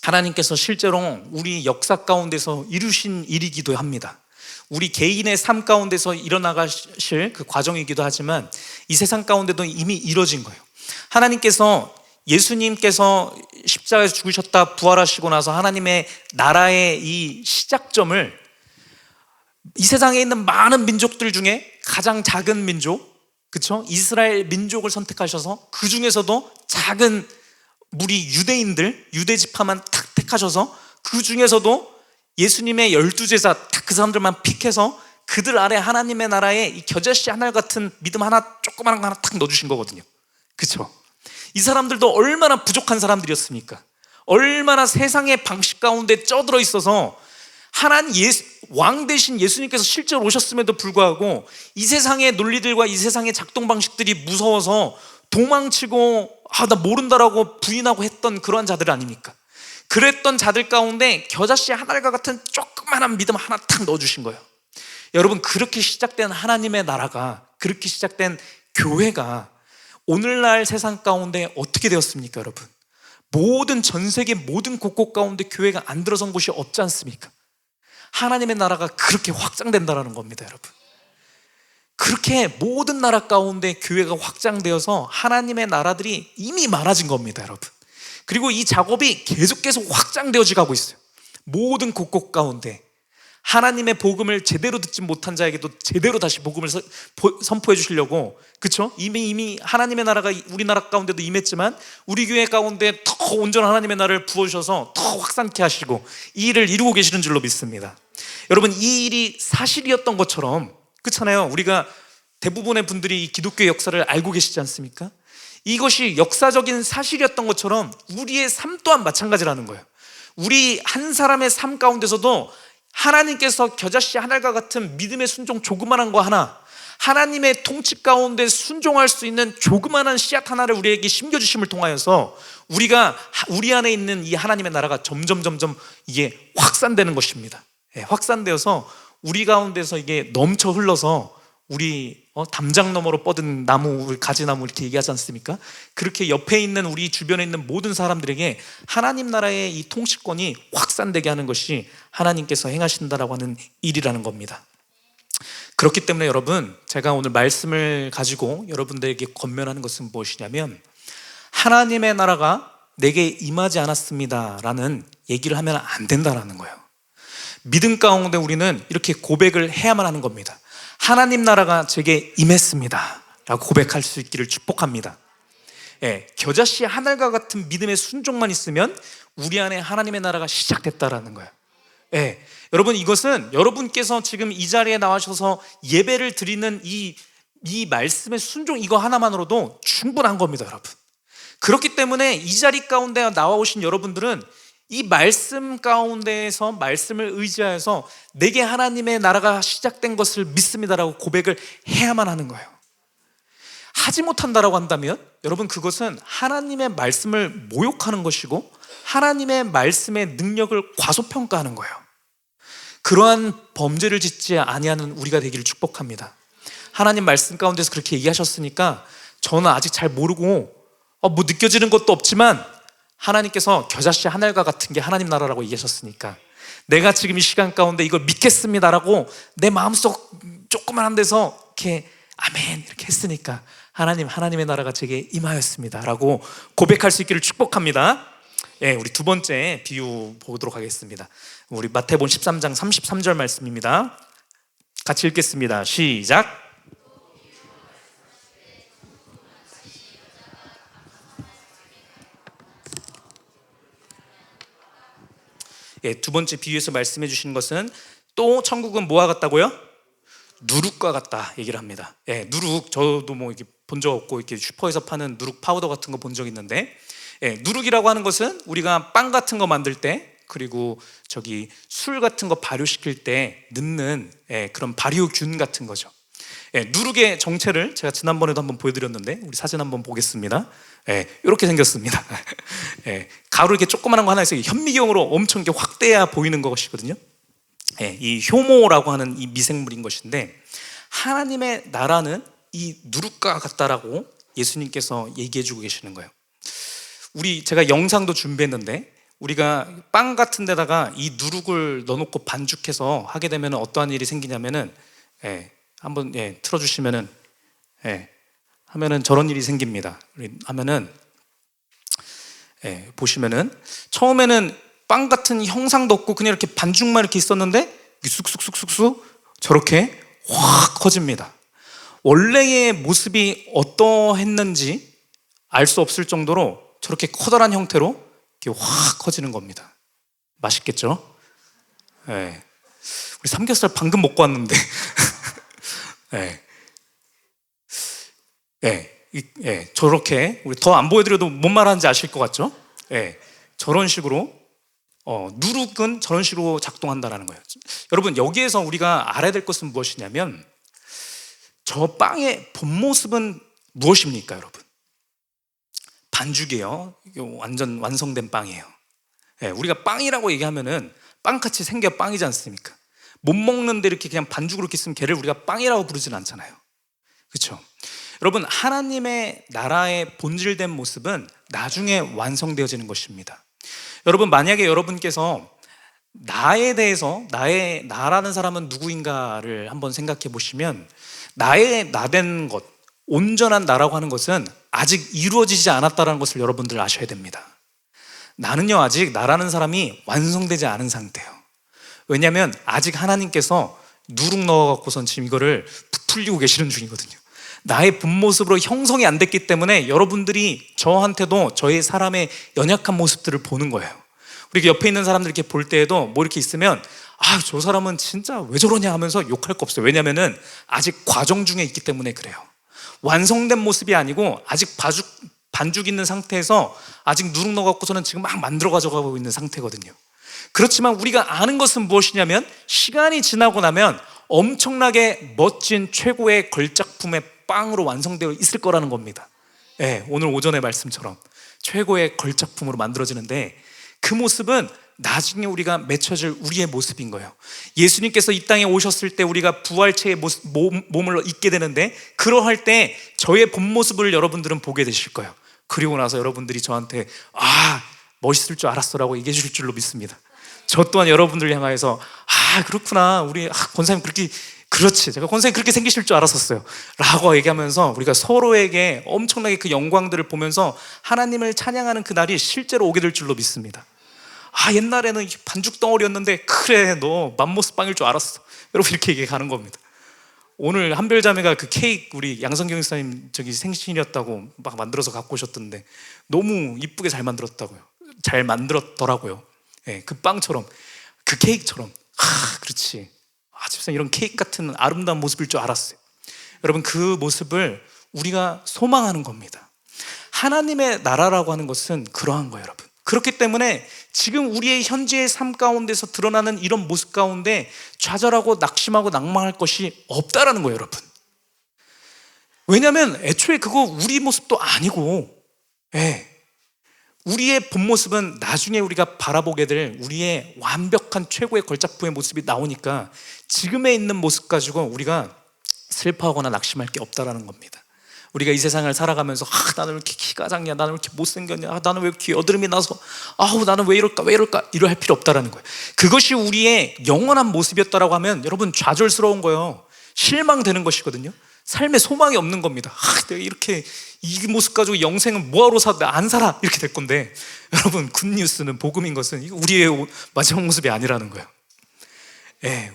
하나님께서 실제로 우리 역사 가운데서 이루신 일이기도 합니다. 우리 개인의 삶 가운데서 일어나가실 그 과정이기도 하지만 이 세상 가운데도 이미 이루어진 거예요. 하나님께서 예수님께서 십자가에서 죽으셨다 부활하시고 나서 하나님의 나라의 이 시작점을 이 세상에 있는 많은 민족들 중에 가장 작은 민족, 그쵸? 이스라엘 민족을 선택하셔서 그 중에서도 작은 무리 유대인들, 유대 지파만 탁 택하셔서 그 중에서도 예수님의 12제자 딱 그 사람들만 픽해서 그들 아래 하나님의 나라에 이 겨자씨 한 알 같은 믿음 하나, 조그마한 거 하나 탁 넣어주신 거거든요. 그쵸? 이 사람들도 얼마나 부족한 사람들이었습니까? 얼마나 세상의 방식 가운데 쩌들어 있어서 왕 대신 예수님께서 실제로 오셨음에도 불구하고 이 세상의 논리들과 이 세상의 작동 방식들이 무서워서 도망치고 나 모른다라고 부인하고 했던 그러한 자들 아닙니까? 그랬던 자들 가운데 겨자씨 한 알과 같은 조그만한 믿음 하나 탁 넣어주신 거예요. 여러분, 그렇게 시작된 하나님의 나라가, 그렇게 시작된 교회가 오늘날 세상 가운데 어떻게 되었습니까, 여러분? 모든 전 세계 모든 곳곳 가운데 교회가 안 들어선 곳이 없지 않습니까? 하나님의 나라가 그렇게 확장된다는 겁니다, 여러분. 그렇게 모든 나라 가운데 교회가 확장되어서 하나님의 나라들이 이미 많아진 겁니다, 여러분. 그리고 이 작업이 계속 확장되어져 가고 있어요. 모든 곳곳 가운데 하나님의 복음을 제대로 듣지 못한 자에게도 제대로 다시 복음을 선포해 주시려고, 그렇죠? 이미 하나님의 나라가 우리나라 가운데도 임했지만 우리 교회 가운데 더 온전한 하나님의 나라를 부어주셔서 더 확산케 하시고 이 일을 이루고 계시는 줄로 믿습니다. 여러분, 이 일이 사실이었던 것처럼, 그렇잖아요. 우리가 대부분의 분들이 이 기독교의 역사를 알고 계시지 않습니까? 이것이 역사적인 사실이었던 것처럼 우리의 삶 또한 마찬가지라는 거예요. 우리 한 사람의 삶 가운데서도 하나님께서 겨자씨 하나과 같은 믿음의 순종 조그만한 거 하나, 하나님의 통치 가운데 순종할 수 있는 조그만한 씨앗 하나를 우리에게 심겨주심을 통하여서 우리 안에 있는 이 하나님의 나라가 점점 이게 확산되는 것입니다. 확산되어서 우리 가운데서 이게 넘쳐 흘러서 우리 담장 너머로 뻗은 나무, 가지나무 이렇게 얘기하지 않습니까? 그렇게 옆에 있는 우리 주변에 있는 모든 사람들에게 하나님 나라의 이 통치권이 확산되게 하는 것이 하나님께서 행하신다라고 하는 일이라는 겁니다. 그렇기 때문에 여러분, 제가 오늘 말씀을 가지고 여러분들에게 권면하는 것은 무엇이냐면, 하나님의 나라가 내게 임하지 않았습니다 라는 얘기를 하면 안 된다라는 거예요. 믿음 가운데 우리는 이렇게 고백을 해야만 하는 겁니다. 하나님 나라가 제게 임했습니다 라고 고백할 수 있기를 축복합니다. 겨자씨 하늘과 같은 믿음의 순종만 있으면 우리 안에 하나님의 나라가 시작됐다라는 거예요. 여러분, 이것은 여러분께서 지금 이 자리에 나와셔서 예배를 드리는 이 말씀의 순종, 이거 하나만으로도 충분한 겁니다, 여러분. 그렇기 때문에 이 자리 가운데 나와 오신 여러분들은 이 말씀 가운데에서 말씀을 의지하여서 내게 하나님의 나라가 시작된 것을 믿습니다라고 고백을 해야만 하는 거예요. 하지 못한다라고 한다면 여러분, 그것은 하나님의 말씀을 모욕하는 것이고 하나님의 말씀의 능력을 과소평가하는 거예요. 그러한 범죄를 짓지 아니하는 우리가 되기를 축복합니다. 하나님 말씀 가운데서 그렇게 얘기하셨으니까 저는 아직 잘 모르고 뭐 느껴지는 것도 없지만 하나님께서 겨자씨 하늘과 같은 게 하나님 나라라고 얘기하셨으니까 내가 지금 이 시간 가운데 이걸 믿겠습니다라고 내 마음속 조그만한 데서 이렇게 아멘 이렇게 했으니까 하나님의 나라가 제게 임하였습니다 라고 고백할 수 있기를 축복합니다. 우리 두 번째 비유 보도록 하겠습니다. 우리 마태복음 13장 33절 말씀입니다. 같이 읽겠습니다. 시작. 두 번째 비유에서 말씀해 주신 것은 또 천국은 뭐와 같다고요? 누룩과 같다 얘기를 합니다. 누룩, 저도 뭐 이렇게 본 적 없고 이렇게 슈퍼에서 파는 누룩 파우더 같은 거 본 적 있는데, 누룩이라고 하는 것은 우리가 빵 같은 거 만들 때, 그리고 술 같은 거 발효시킬 때 넣는 그런 발효균 같은 거죠. 누룩의 정체를 제가 지난번에도 한번 보여드렸는데 우리 사진 한번 보겠습니다. 이렇게 생겼습니다. 가루 이렇게 조그만한 거 하나 있어요. 현미경으로 엄청 이렇게 확대해야 보이는 것이거든요. 이 효모라고 하는 이 미생물인 것인데, 하나님의 나라는 이 누룩과 같다라고 예수님께서 얘기해주고 계시는 거예요. 제가 영상도 준비했는데, 우리가 빵 같은 데다가 이 누룩을 넣어놓고 반죽해서 하게 되면 어떠한 일이 생기냐면은, 한번 틀어주시면은, 하면은 저런 일이 생깁니다. 하면은, 보시면은 처음에는 빵 같은 형상도 없고 그냥 이렇게 반죽만 이렇게 있었는데 쑥쑥쑥쑥쑥 저렇게 확 커집니다. 원래의 모습이 어떠했는지 알 수 없을 정도로 저렇게 커다란 형태로 이렇게 확 커지는 겁니다. 맛있겠죠? 우리 삼겹살 방금 먹고 왔는데 저렇게 우리 더 안 보여드려도 뭔 말하는지 아실 것 같죠? 저런 식으로 누룩은 저런 식으로 작동한다는 거예요. 여러분, 여기에서 우리가 알아야 될 것은 무엇이냐면, 저 빵의 본 모습은 무엇입니까, 여러분? 반죽이에요. 완전 완성된 빵이에요. 우리가 빵이라고 얘기하면은 빵같이 생겨 빵이지 않습니까? 못 먹는데 이렇게 그냥 반죽으로 이렇게 쓴 게를 우리가 빵이라고 부르지는 않잖아요. 그렇죠? 여러분, 하나님의 나라의 본질된 모습은 나중에 완성되어지는 것입니다. 여러분, 만약에 여러분께서 나라는 사람은 누구인가를 한번 생각해 보시면, 나의 나된 것, 온전한 나라고 하는 것은 아직 이루어지지 않았다는 것을 여러분들 아셔야 됩니다. 나는요, 아직 나라는 사람이 완성되지 않은 상태예요. 왜냐하면 아직 하나님께서 누룩 넣어갖고선 지금 이거를 부풀리고 계시는 중이거든요. 나의 본 모습으로 형성이 안 됐기 때문에 여러분들이 저한테도 저의 사람의 연약한 모습들을 보는 거예요. 우리 옆에 있는 사람들 이렇게 볼 때에도 뭐 이렇게 있으면 저 사람은 진짜 왜 저러냐 하면서 욕할 거 없어요. 왜냐면은 아직 과정 중에 있기 때문에 그래요. 완성된 모습이 아니고 아직 반죽 있는 상태에서 아직 누룩 넣어갖고서는 지금 막 만들어 가져가고 있는 상태거든요. 그렇지만 우리가 아는 것은 무엇이냐면, 시간이 지나고 나면 엄청나게 멋진 최고의 걸작품의 빵으로 완성되어 있을 거라는 겁니다. 오늘 오전의 말씀처럼 최고의 걸작품으로 만들어지는데, 그 모습은 나중에 우리가 맺혀질 우리의 모습인 거예요. 예수님께서 이 땅에 오셨을 때 우리가 부활체의 몸을 입게 되는데, 그러할 때 저의 본 모습을 여러분들은 보게 되실 거예요. 그리고 나서 여러분들이 저한테 멋있을 줄 알았어 라고 얘기해 주실 줄로 믿습니다. 저 또한 여러분들 향하여서 그렇구나, 우리 권사님 그렇지, 제가 권사님 그렇게 생기실 줄 알았었어요 라고 얘기하면서 우리가 서로에게 엄청나게 그 영광들을 보면서 하나님을 찬양하는 그 날이 실제로 오게 될 줄로 믿습니다. 옛날에는 반죽 덩어리였는데 그래, 너 맘모스 빵일 줄 알았어, 여러분 이렇게 얘기하는 겁니다. 오늘 한별자매가 그 케이크 우리 양성경 목사님 생신이었다고 막 만들어서 갖고 오셨던데 너무 이쁘게 잘 만들었더라고요. 그 빵처럼, 그 케이크처럼. 그렇지, 집사님 이런 케이크 같은 아름다운 모습일 줄 알았어요. 여러분, 그 모습을 우리가 소망하는 겁니다. 하나님의 나라라고 하는 것은 그러한 거예요, 여러분. 그렇기 때문에 지금 우리의 현재의 삶 가운데서 드러나는 이런 모습 가운데 좌절하고 낙심하고 낭망할 것이 없다라는 거예요, 여러분. 왜냐하면 애초에 그거 우리 모습도 아니고, 우리의 본 모습은 나중에 우리가 바라보게 될 우리의 완벽한 최고의 걸작품의 모습이 나오니까 지금에 있는 모습 가지고 우리가 슬퍼하거나 낙심할 게 없다라는 겁니다. 우리가 이 세상을 살아가면서 나는 왜 이렇게 키가 작냐, 나는 왜 이렇게 못생겼냐, 나는 왜 이렇게 여드름이 나서 나는 왜 이럴까 이럴 할 필요 없다라는 거예요. 그것이 우리의 영원한 모습이었다라고 하면 여러분 좌절스러운 거예요. 실망되는 것이거든요. 삶에 소망이 없는 겁니다. 내가 이렇게 이 모습 가지고 영생은 뭐하러 안 살아 이렇게 될 건데, 여러분 굿뉴스는, 복음인 것은 이거 우리의 마지막 모습이 아니라는 거예요.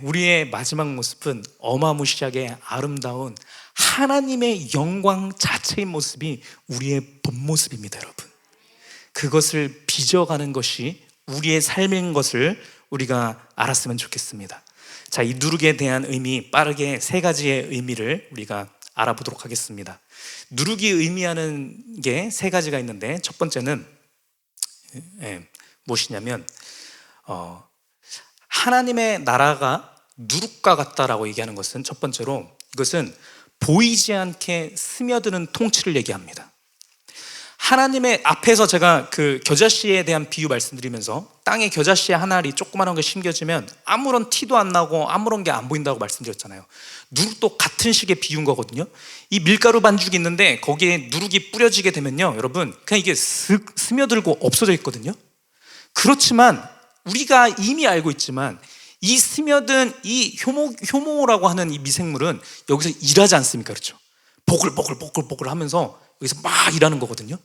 우리의 마지막 모습은 어마무시하게 아름다운 하나님의 영광 자체인 모습이 우리의 본 모습입니다, 여러분. 그것을 빚어가는 것이 우리의 삶인 것을 우리가 알았으면 좋겠습니다. 자, 이 누룩에 대한 의미, 빠르게 세 가지의 의미를 우리가 알아보도록 하겠습니다. 누룩이 의미하는 게 세 가지가 있는데, 첫 번째는 무엇이냐면 하나님의 나라가 누룩과 같다라고 얘기하는 것은, 첫 번째로 이것은 보이지 않게 스며드는 통치를 얘기합니다. 하나님의 앞에서 제가 그 겨자씨에 대한 비유 말씀드리면서, 땅에 겨자씨 한 알이 조그마한 게 심겨지면 아무런 티도 안 나고 아무런 게 안 보인다고 말씀드렸잖아요. 누룩도 같은 식의 비유인 거거든요. 이 밀가루 반죽이 있는데 거기에 누룩이 뿌려지게 되면요, 여러분 그냥 이게 슥 스며들고 없어져 있거든요. 그렇지만 우리가 이미 알고 있지만 이 스며든 이 효모라고 하는 이 미생물은 여기서 일하지 않습니까? 그렇죠? 보글보글 하면서 여기서 막 일하는 거거든요.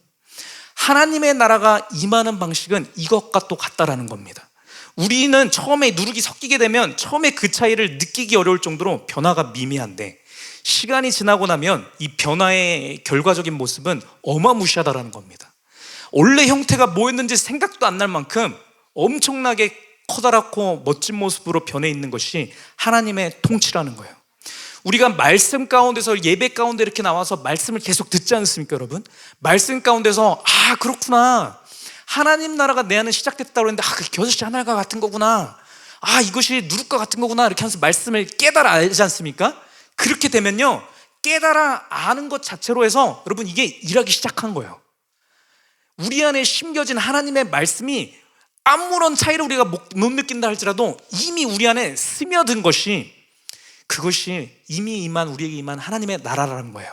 하나님의 나라가 임하는 방식은 이것과 또 같다라는 겁니다. 우리는 처음에 누룩이 섞이게 되면 처음에 그 차이를 느끼기 어려울 정도로 변화가 미미한데, 시간이 지나고 나면 이 변화의 결과적인 모습은 어마무시하다라는 겁니다. 원래 형태가 뭐였는지 생각도 안 날 만큼 엄청나게 커다랗고 멋진 모습으로 변해 있는 것이 하나님의 통치라는 거예요. 우리가 말씀 가운데서, 예배 가운데 이렇게 나와서 말씀을 계속 듣지 않습니까, 여러분? 말씀 가운데서 그렇구나, 하나님 나라가 내 안에 시작됐다고 했는데 그 겨자씨 하나가 같은 거구나, 이것이 누룩과 같은 거구나, 이렇게 하면서 말씀을 깨달아 알지 않습니까? 그렇게 되면요, 깨달아 아는 것 자체로 해서 여러분 이게 일하기 시작한 거예요. 우리 안에 심겨진 하나님의 말씀이 아무런 차이를 우리가 못 느낀다 할지라도 이미 우리 안에 스며든 것이, 그것이 이미 임한, 우리에게 임한 하나님의 나라라는 거예요.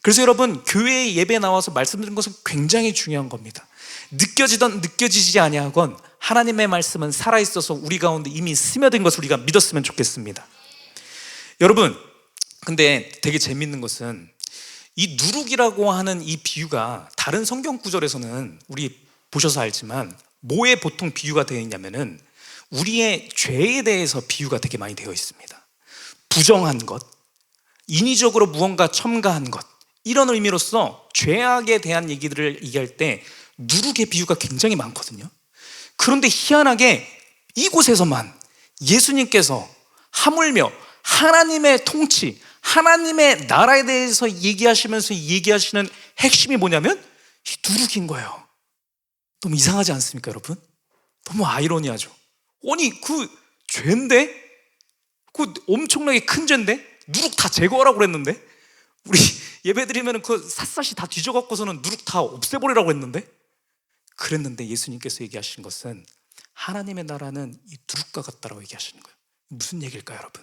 그래서 여러분, 교회에 예배 나와서 말씀드린 것은 굉장히 중요한 겁니다. 느껴지던 느껴지지 아니하건 하나님의 말씀은 살아있어서 우리 가운데 이미 스며든 것을 우리가 믿었으면 좋겠습니다. 여러분, 근데 되게 재밌는 것은 이 누룩이라고 하는 이 비유가 다른 성경 구절에서는 우리 보셔서 알지만 뭐에 보통 비유가 되어 있냐면은 우리의 죄에 대해서 비유가 되게 많이 되어 있습니다. 부정한 것, 인위적으로 무언가 첨가한 것, 이런 의미로서 죄악에 대한 얘기들을 얘기할 때 누룩의 비유가 굉장히 많거든요. 그런데 희한하게 이곳에서만 예수님께서 하물며 하나님의 통치, 하나님의 나라에 대해서 얘기하시면서 얘기하시는 핵심이 뭐냐면 이 누룩인 거예요. 너무 이상하지 않습니까, 여러분? 너무 아이러니하죠. 아니, 그 죄인데? 그 엄청나게 큰 죄인데? 누룩 다 제거하라고 그랬는데? 우리 예배 드리면 그 샅샅이 다 뒤져갖고서는 누룩 다 없애버리라고 했는데? 그랬는데 예수님께서 얘기하신 것은 하나님의 나라는 이 누룩과 같다라고 얘기하시는 거예요. 무슨 얘기일까요, 여러분?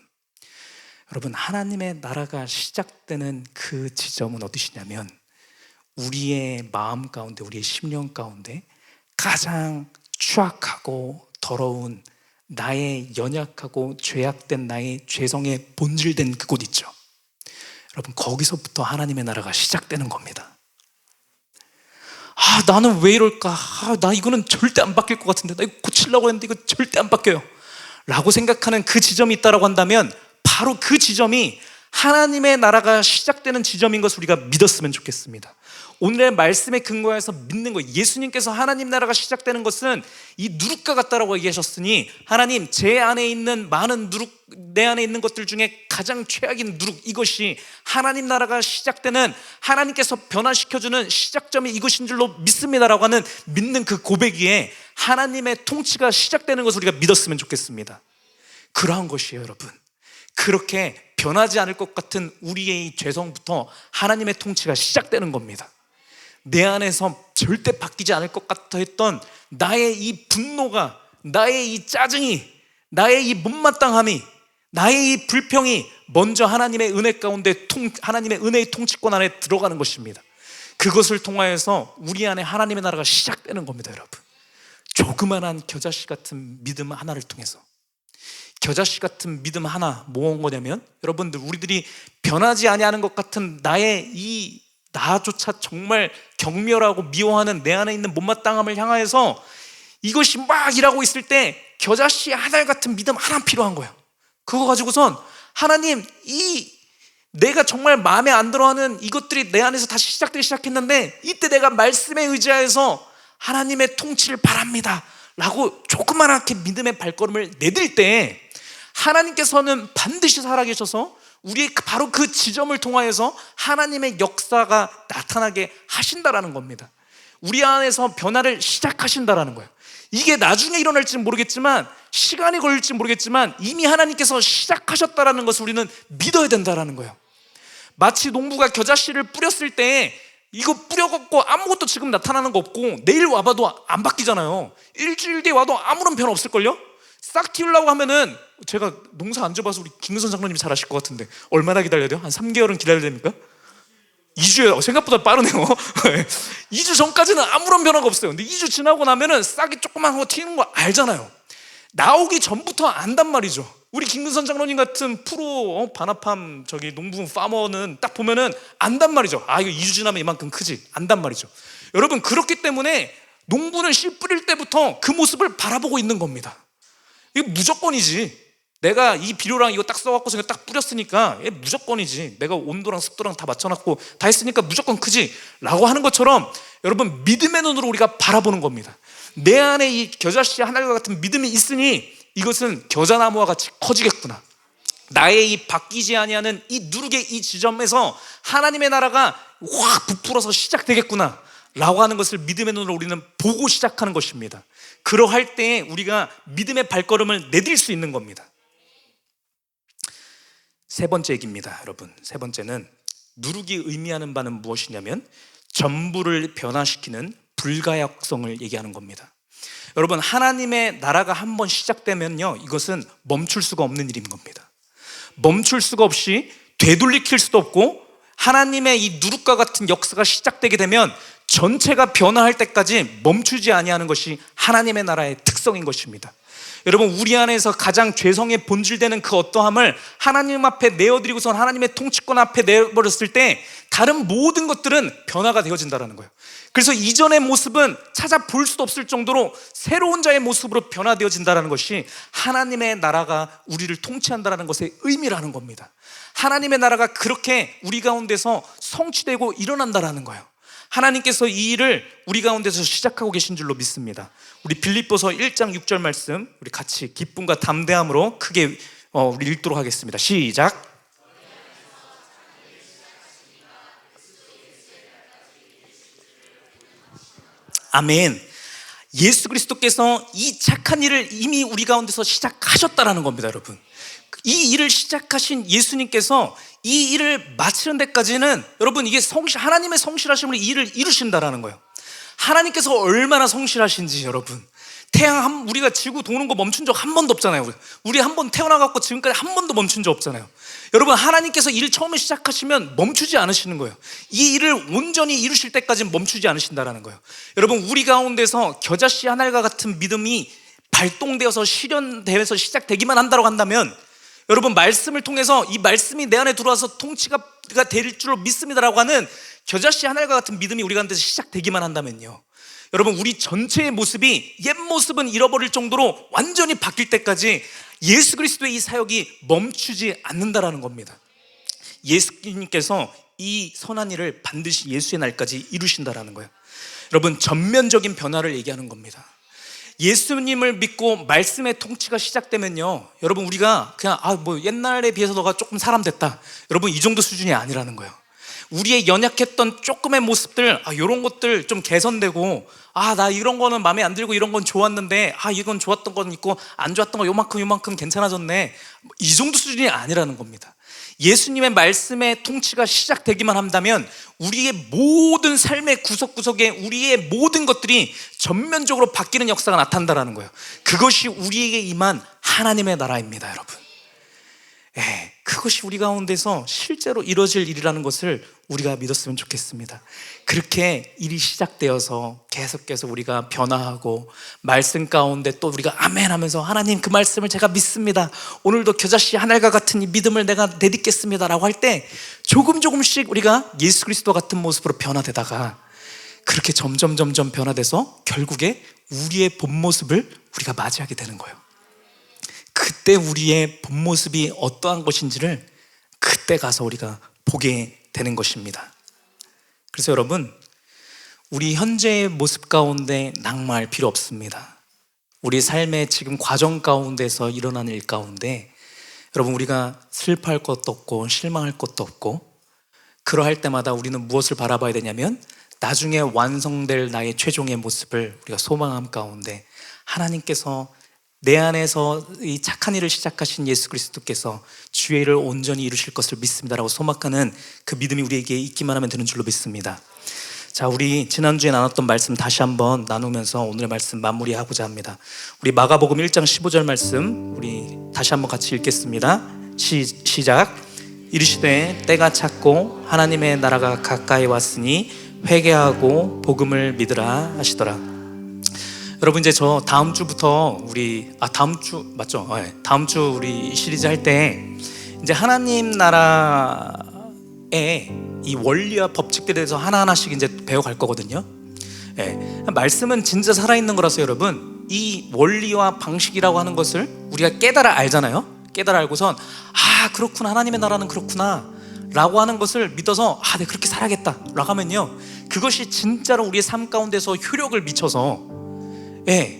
여러분, 하나님의 나라가 시작되는 그 지점은 어디시냐면 우리의 마음 가운데, 우리의 심령 가운데 가장 추악하고 더러운 나의 연약하고 죄악된 나의 죄성에 본질된 그곳 있죠. 여러분, 거기서부터 하나님의 나라가 시작되는 겁니다. 나는 왜 이럴까? 나 이거는 절대 안 바뀔 것 같은데, 나 이거 고치려고 했는데 이거 절대 안 바뀌어요 라고 생각하는 그 지점이 있다고 한다면 바로 그 지점이 하나님의 나라가 시작되는 지점인 것을 우리가 믿었으면 좋겠습니다. 오늘의 말씀에 근거해서 믿는 거예요. 예수님께서 하나님 나라가 시작되는 것은 이 누룩과 같다라고 얘기하셨으니, 하나님, 제 안에 있는 많은 누룩, 내 안에 있는 것들 중에 가장 최악인 누룩, 이것이 하나님 나라가 시작되는, 하나님께서 변화시켜주는 시작점이 이것인 줄로 믿습니다라고 하는 믿는 그 고백 위에 하나님의 통치가 시작되는 것을 우리가 믿었으면 좋겠습니다. 그러한 것이에요, 여러분. 그렇게 변하지 않을 것 같은 우리의 이 죄성부터 하나님의 통치가 시작되는 겁니다. 내 안에서 절대 바뀌지 않을 것 같아 했던 나의 이 분노가, 나의 이 짜증이, 나의 이 못마땅함이, 나의 이 불평이 먼저 하나님의 은혜 가운데 하나님의 은혜의 통치권 안에 들어가는 것입니다. 그것을 통하여서 우리 안에 하나님의 나라가 시작되는 겁니다, 여러분. 조그만한 겨자씨 같은 믿음 하나를 통해서. 겨자씨 같은 믿음 하나 뭐온 거냐면, 여러분들, 우리들이 변하지 아니하는 것 같은 나의 이 나조차 정말 경멸하고 미워하는 내 안에 있는 못마땅함을 향하여서 이것이 막 일하고 있을 때 겨자씨 하나 같은 믿음 하나 필요한 거예요. 그거 가지고선 하나님, 이 내가 정말 마음에 안 들어하는 이것들이 내 안에서 다시 시작되기 시작했는데 이때 내가 말씀에 의지하여서 하나님의 통치를 바랍니다 라고 조그맣게 믿음의 발걸음을 내딜 때 하나님께서는 반드시 살아계셔서 우리의 바로 그 지점을 통하여서 하나님의 역사가 나타나게 하신다라는 겁니다. 우리 안에서 변화를 시작하신다라는 거예요. 이게 나중에 일어날지는 모르겠지만, 시간이 걸릴지 모르겠지만 이미 하나님께서 시작하셨다라는 것을 우리는 믿어야 된다라는 거예요. 마치 농부가 겨자씨를 뿌렸을 때 이거 뿌려갖고 아무것도 지금 나타나는 거 없고 내일 와봐도 안 바뀌잖아요. 일주일 뒤에 와도 아무런 변화 없을걸요? 싹 틔우려고 하면은, 제가 농사 안 져봐서 우리 김근선 장로님이 잘 아실 것 같은데 얼마나 기다려야 돼요? 한 3개월은 기다려야 됩니까? 2주에 생각보다 빠르네요. 2주 전까지는 아무런 변화가 없어요. 근데 2주 지나고 나면은 싹이 조그만 거 튀는 거 알잖아요. 나오기 전부터 안단 말이죠. 우리 김근선 장로님 같은 프로 반합함 농부 파머는 딱 보면은 안단 말이죠. 이거 2주 지나면 이만큼 크지, 안단 말이죠. 여러분, 그렇기 때문에 농부는 씨 뿌릴 때부터 그 모습을 바라보고 있는 겁니다. 이거 무조건이지. 내가 이 비료랑 이거 딱 써갖고서 딱 뿌렸으니까 무조건이지. 내가 온도랑 습도랑 다 맞춰놨고 다 했으니까 무조건 크지 라고 하는 것처럼, 여러분, 믿음의 눈으로 우리가 바라보는 겁니다. 내 안에 이 겨자씨 하나과 같은 믿음이 있으니 이것은 겨자나무와 같이 커지겠구나. 나의 이 바뀌지 아니하는 이 누룩의 이 지점에서 하나님의 나라가 확 부풀어서 시작되겠구나 라고 하는 것을 믿음의 눈으로 우리는 보고 시작하는 것입니다. 그러할 때에 우리가 믿음의 발걸음을 내딜 수 있는 겁니다. 세 번째 얘기입니다, 여러분. 세 번째는 누룩이 의미하는 바는 무엇이냐면 전부를 변화시키는 불가역성을 얘기하는 겁니다. 여러분, 하나님의 나라가 한번 시작되면요, 이것은 멈출 수가 없는 일인 겁니다. 멈출 수가 없이 되돌리킬 수도 없고, 하나님의 이 누룩과 같은 역사가 시작되게 되면 전체가 변화할 때까지 멈추지 아니하는 것이 하나님의 나라의 특성인 것입니다. 여러분, 우리 안에서 가장 죄성의 본질되는 그 어떠함을 하나님 앞에 내어드리고선 하나님의 통치권 앞에 내버렸을 때 다른 모든 것들은 변화가 되어진다는 거예요. 그래서 이전의 모습은 찾아볼 수도 없을 정도로 새로운 자의 모습으로 변화되어진다는 것이 하나님의 나라가 우리를 통치한다는 것의 의미라는 겁니다. 하나님의 나라가 그렇게 우리 가운데서 성취되고 일어난다는 거예요. 하나님께서 이 일을 우리 가운데서 시작하고 계신 줄로 믿습니다. 우리 빌립보서 1장 6절 말씀, 우리 같이 기쁨과 담대함으로 크게 우리 읽도록 하겠습니다. 시작. 아멘. 예수 그리스도께서 이 착한 일을 이미 우리 가운데서 시작하셨다라는 겁니다, 여러분. 이 일을 시작하신 예수님께서 이 일을 마치는 데까지는 여러분, 이게 하나님의 성실하심으로 이 일을 이루신다라는 거예요. 하나님께서 얼마나 성실하신지 여러분, 우리가 지구 도는 거 멈춘 적 한 번도 없잖아요. 우리 한 번 태어나갖고 지금까지 한 번도 멈춘 적 없잖아요. 여러분, 하나님께서 일을 처음에 시작하시면 멈추지 않으시는 거예요. 이 일을 온전히 이루실 때까지는 멈추지 않으신다라는 거예요. 여러분, 우리 가운데서 겨자씨 한 알과 같은 믿음이 발동되어서 실현되어서 시작되기만 한다고 한다면, 여러분, 말씀을 통해서 이 말씀이 내 안에 들어와서 통치가 될 줄로 믿습니다라고 하는 겨자씨 하늘과 같은 믿음이 우리 가운데서 시작되기만 한다면요, 여러분, 우리 전체의 모습이 옛 모습은 잃어버릴 정도로 완전히 바뀔 때까지 예수 그리스도의 이 사역이 멈추지 않는다라는 겁니다. 예수님께서 이 선한 일을 반드시 예수의 날까지 이루신다라는 거예요. 여러분, 전면적인 변화를 얘기하는 겁니다. 예수님을 믿고 말씀의 통치가 시작되면요, 여러분, 우리가 그냥 옛날에 비해서 너가 조금 사람 됐다, 여러분, 이 정도 수준이 아니라는 거예요. 우리의 연약했던 조금의 모습들, 이런 것들 좀 개선되고, 나 이런 거는 마음에 안 들고 이런 건 좋았는데, 이건 좋았던 건 있고 안 좋았던 거 요만큼 괜찮아졌네, 이 정도 수준이 아니라는 겁니다. 예수님의 말씀의 통치가 시작되기만 한다면 우리의 모든 삶의 구석구석에 우리의 모든 것들이 전면적으로 바뀌는 역사가 나타난다는 거예요. 그것이 우리에게 임한 하나님의 나라입니다, 여러분. 그것이 우리 가운데서 실제로 이루어질 일이라는 것을 우리가 믿었으면 좋겠습니다. 그렇게 일이 시작되어서 계속해서 우리가 변화하고 말씀 가운데 또 우리가 아멘 하면서, 하나님, 그 말씀을 제가 믿습니다, 오늘도 겨자씨 하늘과 같은 이 믿음을 내가 내딛겠습니다 라고 할 때 조금씩 우리가 예수 그리스도 같은 모습으로 변화되다가, 그렇게 점점 변화돼서 결국에 우리의 본 모습을 우리가 맞이하게 되는 거예요. 그때 우리의 본 모습이 어떠한 것인지를 그때 가서 우리가 보게 되는 것입니다. 그래서 여러분, 우리 현재의 모습 가운데 낙마할 필요 없습니다. 우리 삶의 지금 과정 가운데서 일어나는 일 가운데 여러분, 우리가 슬퍼할 것도 없고 실망할 것도 없고, 그러할 때마다 우리는 무엇을 바라봐야 되냐면, 나중에 완성될 나의 최종의 모습을 우리가 소망함 가운데 하나님께서 내 안에서 이 착한 일을 시작하신 예수 그리스도께서 주의 일을 온전히 이루실 것을 믿습니다라고 소망하는 그 믿음이 우리에게 있기만 하면 되는 줄로 믿습니다. 자, 우리 지난주에 나눴던 말씀 다시 한번 나누면서 오늘의 말씀 마무리하고자 합니다. 우리 마가복음 1장 15절 말씀 우리 다시 한번 같이 읽겠습니다. 시작. 이르시되 때가 찼고 하나님의 나라가 가까이 왔으니 회개하고 복음을 믿으라 하시더라. 여러분, 이제 저 다음 주부터 다음 주 맞죠? 다음 주 우리 시리즈 할 때 이제 하나님 나라의 이 원리와 법칙들에 대해서 하나하나씩 이제 배워갈 거거든요. 말씀은 진짜 살아있는 거라서 여러분, 이 원리와 방식이라고 하는 것을 우리가 깨달아 알잖아요. 깨달아 알고선 그렇구나, 하나님의 나라는 그렇구나 라고 하는 것을 믿어서 내가 그렇게 살아야겠다 라고 하면요, 그것이 진짜로 우리의 삶 가운데서 효력을 미쳐서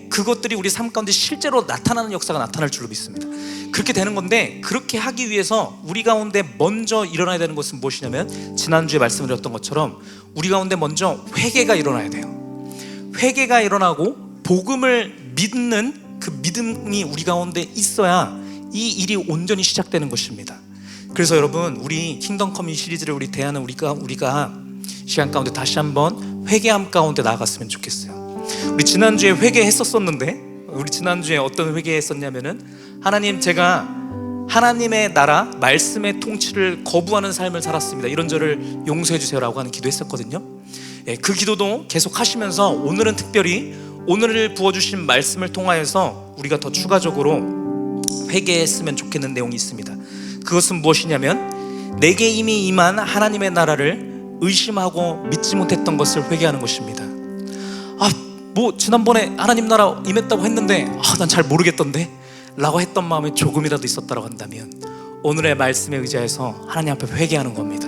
그것들이 우리 삶 가운데 실제로 나타나는 역사가 나타날 줄로 믿습니다. 그렇게 되는 건데, 그렇게 하기 위해서 우리 가운데 먼저 일어나야 되는 것은 무엇이냐면, 지난주에 말씀드렸던 것처럼 우리 가운데 먼저 회개가 일어나야 돼요. 회개가 일어나고 복음을 믿는 그 믿음이 우리 가운데 있어야 이 일이 온전히 시작되는 것입니다. 그래서 여러분, 우리 킹덤 커뮤니티 시리즈를 우리 대하는 우리가 시간 가운데 다시 한번 회개함 가운데 나아갔으면 좋겠어요. 우리 지난주에 회개했었는데, 우리 지난주에 어떤 회개했었냐면은, 하나님, 제가 하나님의 나라 말씀의 통치를 거부하는 삶을 살았습니다. 이런 저를 용서해 주세요라고 하는 기도했었거든요. 그 기도도 계속 하시면서 오늘은 특별히 오늘 부어주신 말씀을 통하여서 우리가 더 추가적으로 회개했으면 좋겠는 내용이 있습니다. 그것은 무엇이냐면, 내게 이미 임한 하나님의 나라를 의심하고 믿지 못했던 것을 회개하는 것입니다. 지난번에 하나님 나라 임했다고 했는데 난 잘 모르겠던데 라고 했던 마음이 조금이라도 있었다고 한다면, 오늘의 말씀에 의지해서 하나님 앞에 회개하는 겁니다.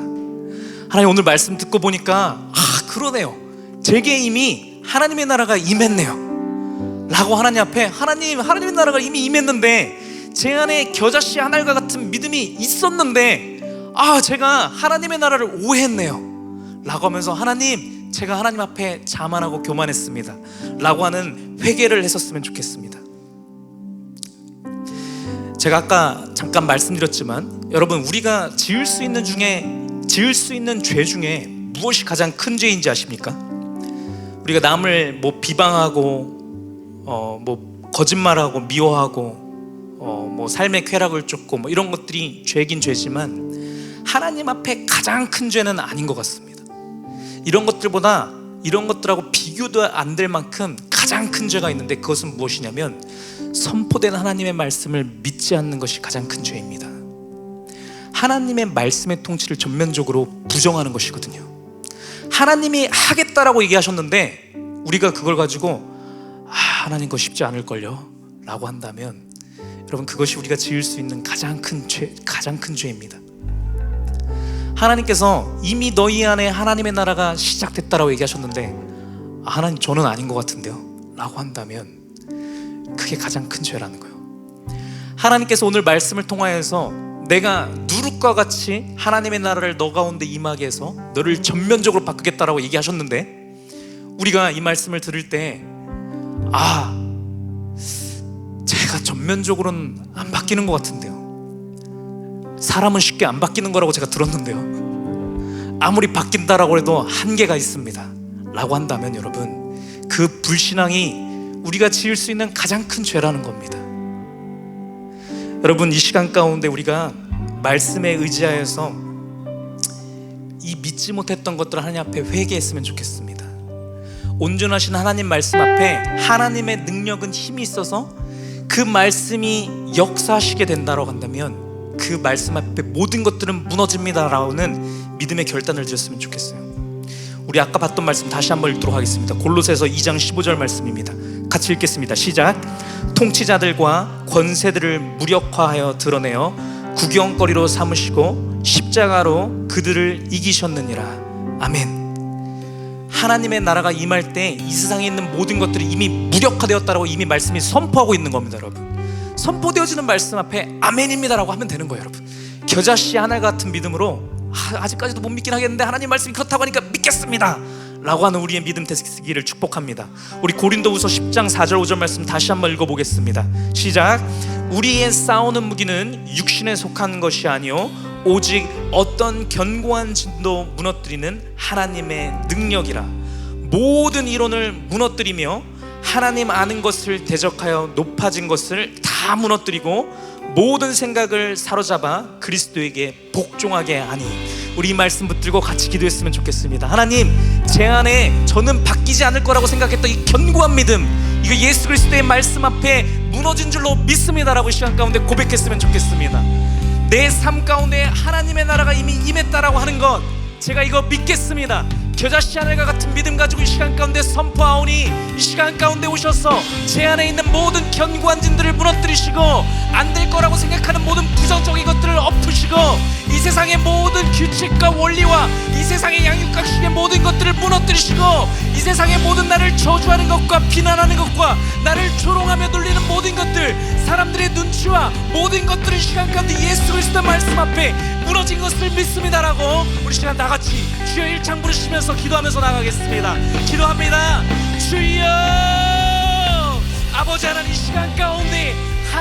하나님, 오늘 말씀 듣고 보니까 그러네요, 제게 이미 하나님의 나라가 임했네요 라고 하나님 앞에, 하나님의 나라가 이미 임했는데 제 안에 겨자씨 하늘과 같은 믿음이 있었는데 제가 하나님의 나라를 오해했네요 라고 하면서, 하나님, 제가 하나님 앞에 자만하고 교만했습니다 라고 하는 회개를 했었으면 좋겠습니다. 제가 아까 잠깐 말씀드렸지만, 여러분, 우리가 지을 수 있는 죄 중에 무엇이 가장 큰 죄인지 아십니까? 우리가 남을 비방하고 거짓말하고 미워하고 삶의 쾌락을 쫓고 이런 것들이 죄긴 죄지만, 하나님 앞에 가장 큰 죄는 아닌 것 같습니다. 이런 것들하고 비교도 안 될 만큼 가장 큰 죄가 있는데, 그것은 무엇이냐면 선포된 하나님의 말씀을 믿지 않는 것이 가장 큰 죄입니다. 하나님의 말씀의 통치를 전면적으로 부정하는 것이거든요. 하나님이 하겠다라고 얘기하셨는데 우리가 그걸 가지고 하나님 그거 쉽지 않을걸요 라고 한다면, 여러분, 그것이 우리가 지을 수 있는 가장 큰 죄입니다. 하나님께서 이미 너희 안에 하나님의 나라가 시작됐다라고 얘기하셨는데, 하나님, 저는 아닌 것 같은데요 라고 한다면 그게 가장 큰 죄라는 거예요. 하나님께서 오늘 말씀을 통하여서 내가 누룩과 같이 하나님의 나라를 너 가운데 임하게 해서 너를 전면적으로 바꾸겠다라고 얘기하셨는데, 우리가 이 말씀을 들을 때 제가 전면적으로는 안 바뀌는 것 같은데요, 사람은 쉽게 안 바뀌는 거라고 제가 들었는데요, 아무리 바뀐다라고 해도 한계가 있습니다 라고 한다면, 여러분, 그 불신앙이 우리가 지을 수 있는 가장 큰 죄라는 겁니다. 여러분, 이 시간 가운데 우리가 말씀에 의지하여서 이 믿지 못했던 것들을 하나님 앞에 회개했으면 좋겠습니다. 온전하신 하나님 말씀 앞에 하나님의 능력은 힘이 있어서 그 말씀이 역사하시게 된다고 한다면, 그 말씀 앞에 모든 것들은 무너집니다라는 믿음의 결단을 드렸으면 좋겠어요. 우리 아까 봤던 말씀 다시 한번 읽도록 하겠습니다. 골로새서 2장 15절 말씀입니다. 같이 읽겠습니다. 시작. 통치자들과 권세들을 무력화하여 드러내어 구경거리로 삼으시고 십자가로 그들을 이기셨느니라. 아멘. 하나님의 나라가 임할 때 이 세상에 있는 모든 것들이 이미 무력화되었다라고 이미 말씀이 선포하고 있는 겁니다. 여러분, 선포되어지는 말씀 앞에 아멘입니다라고 하면 되는 거예요. 여러분, 겨자씨 하늘 같은 믿음으로 아직까지도 못 믿긴 하겠는데 하나님 말씀이 그렇다고 하니까 믿겠습니다 라고 하는 우리의 믿음 되시기를 축복합니다. 우리 고린도후서 10장 4절 5절 말씀 다시 한번 읽어보겠습니다. 시작. 우리의 싸우는 무기는 육신에 속한 것이 아니요 오직 어떤 견고한 진도 무너뜨리는 하나님의 능력이라. 모든 이론을 무너뜨리며 하나님 아는 것을 대적하여 높아진 것을 다 무너뜨리고 모든 생각을 사로잡아 그리스도에게 복종하게 하니. 우리 이 말씀 붙들고 같이 기도했으면 좋겠습니다. 하나님, 제 안에 저는 바뀌지 않을 거라고 생각했던 이 견고한 믿음, 이거 예수 그리스도의 말씀 앞에 무너진 줄로 믿습니다라고 이 시간 가운데 고백했으면 좋겠습니다. 내 삶 가운데 하나님의 나라가 이미 임했다라고 하는 것, 제가 이거 믿겠습니다. 겨자씨 하늘과 같은 믿음 가지고 이 시간 가운데 선포하오니, 이 시간 가운데 오셔서 제 안에 있는 모든 견고한 진들을 무너뜨리시고 안 될 거라고 생각하는 모든 부정적인 것들을 엎으시고 이 세상의 모든 규칙과 원리와 이 세상의 양육각식의 모든 것들을 무너뜨리시고 이 세상의 모든 나를 저주하는 것과 비난하는 것과 나를 조롱하며 놀리는 모든 것들, 사람들의 눈치와 모든 것들을 이 시간 가운데 예수 그리스도 말씀 앞에 무너진 것을 믿습니다라고 우리 시간 다같이 주여 일창 부르시면서 기도하면서 나가겠습니다. 기도합니다. 주여, 아버지 하나님, 이 시간 가운데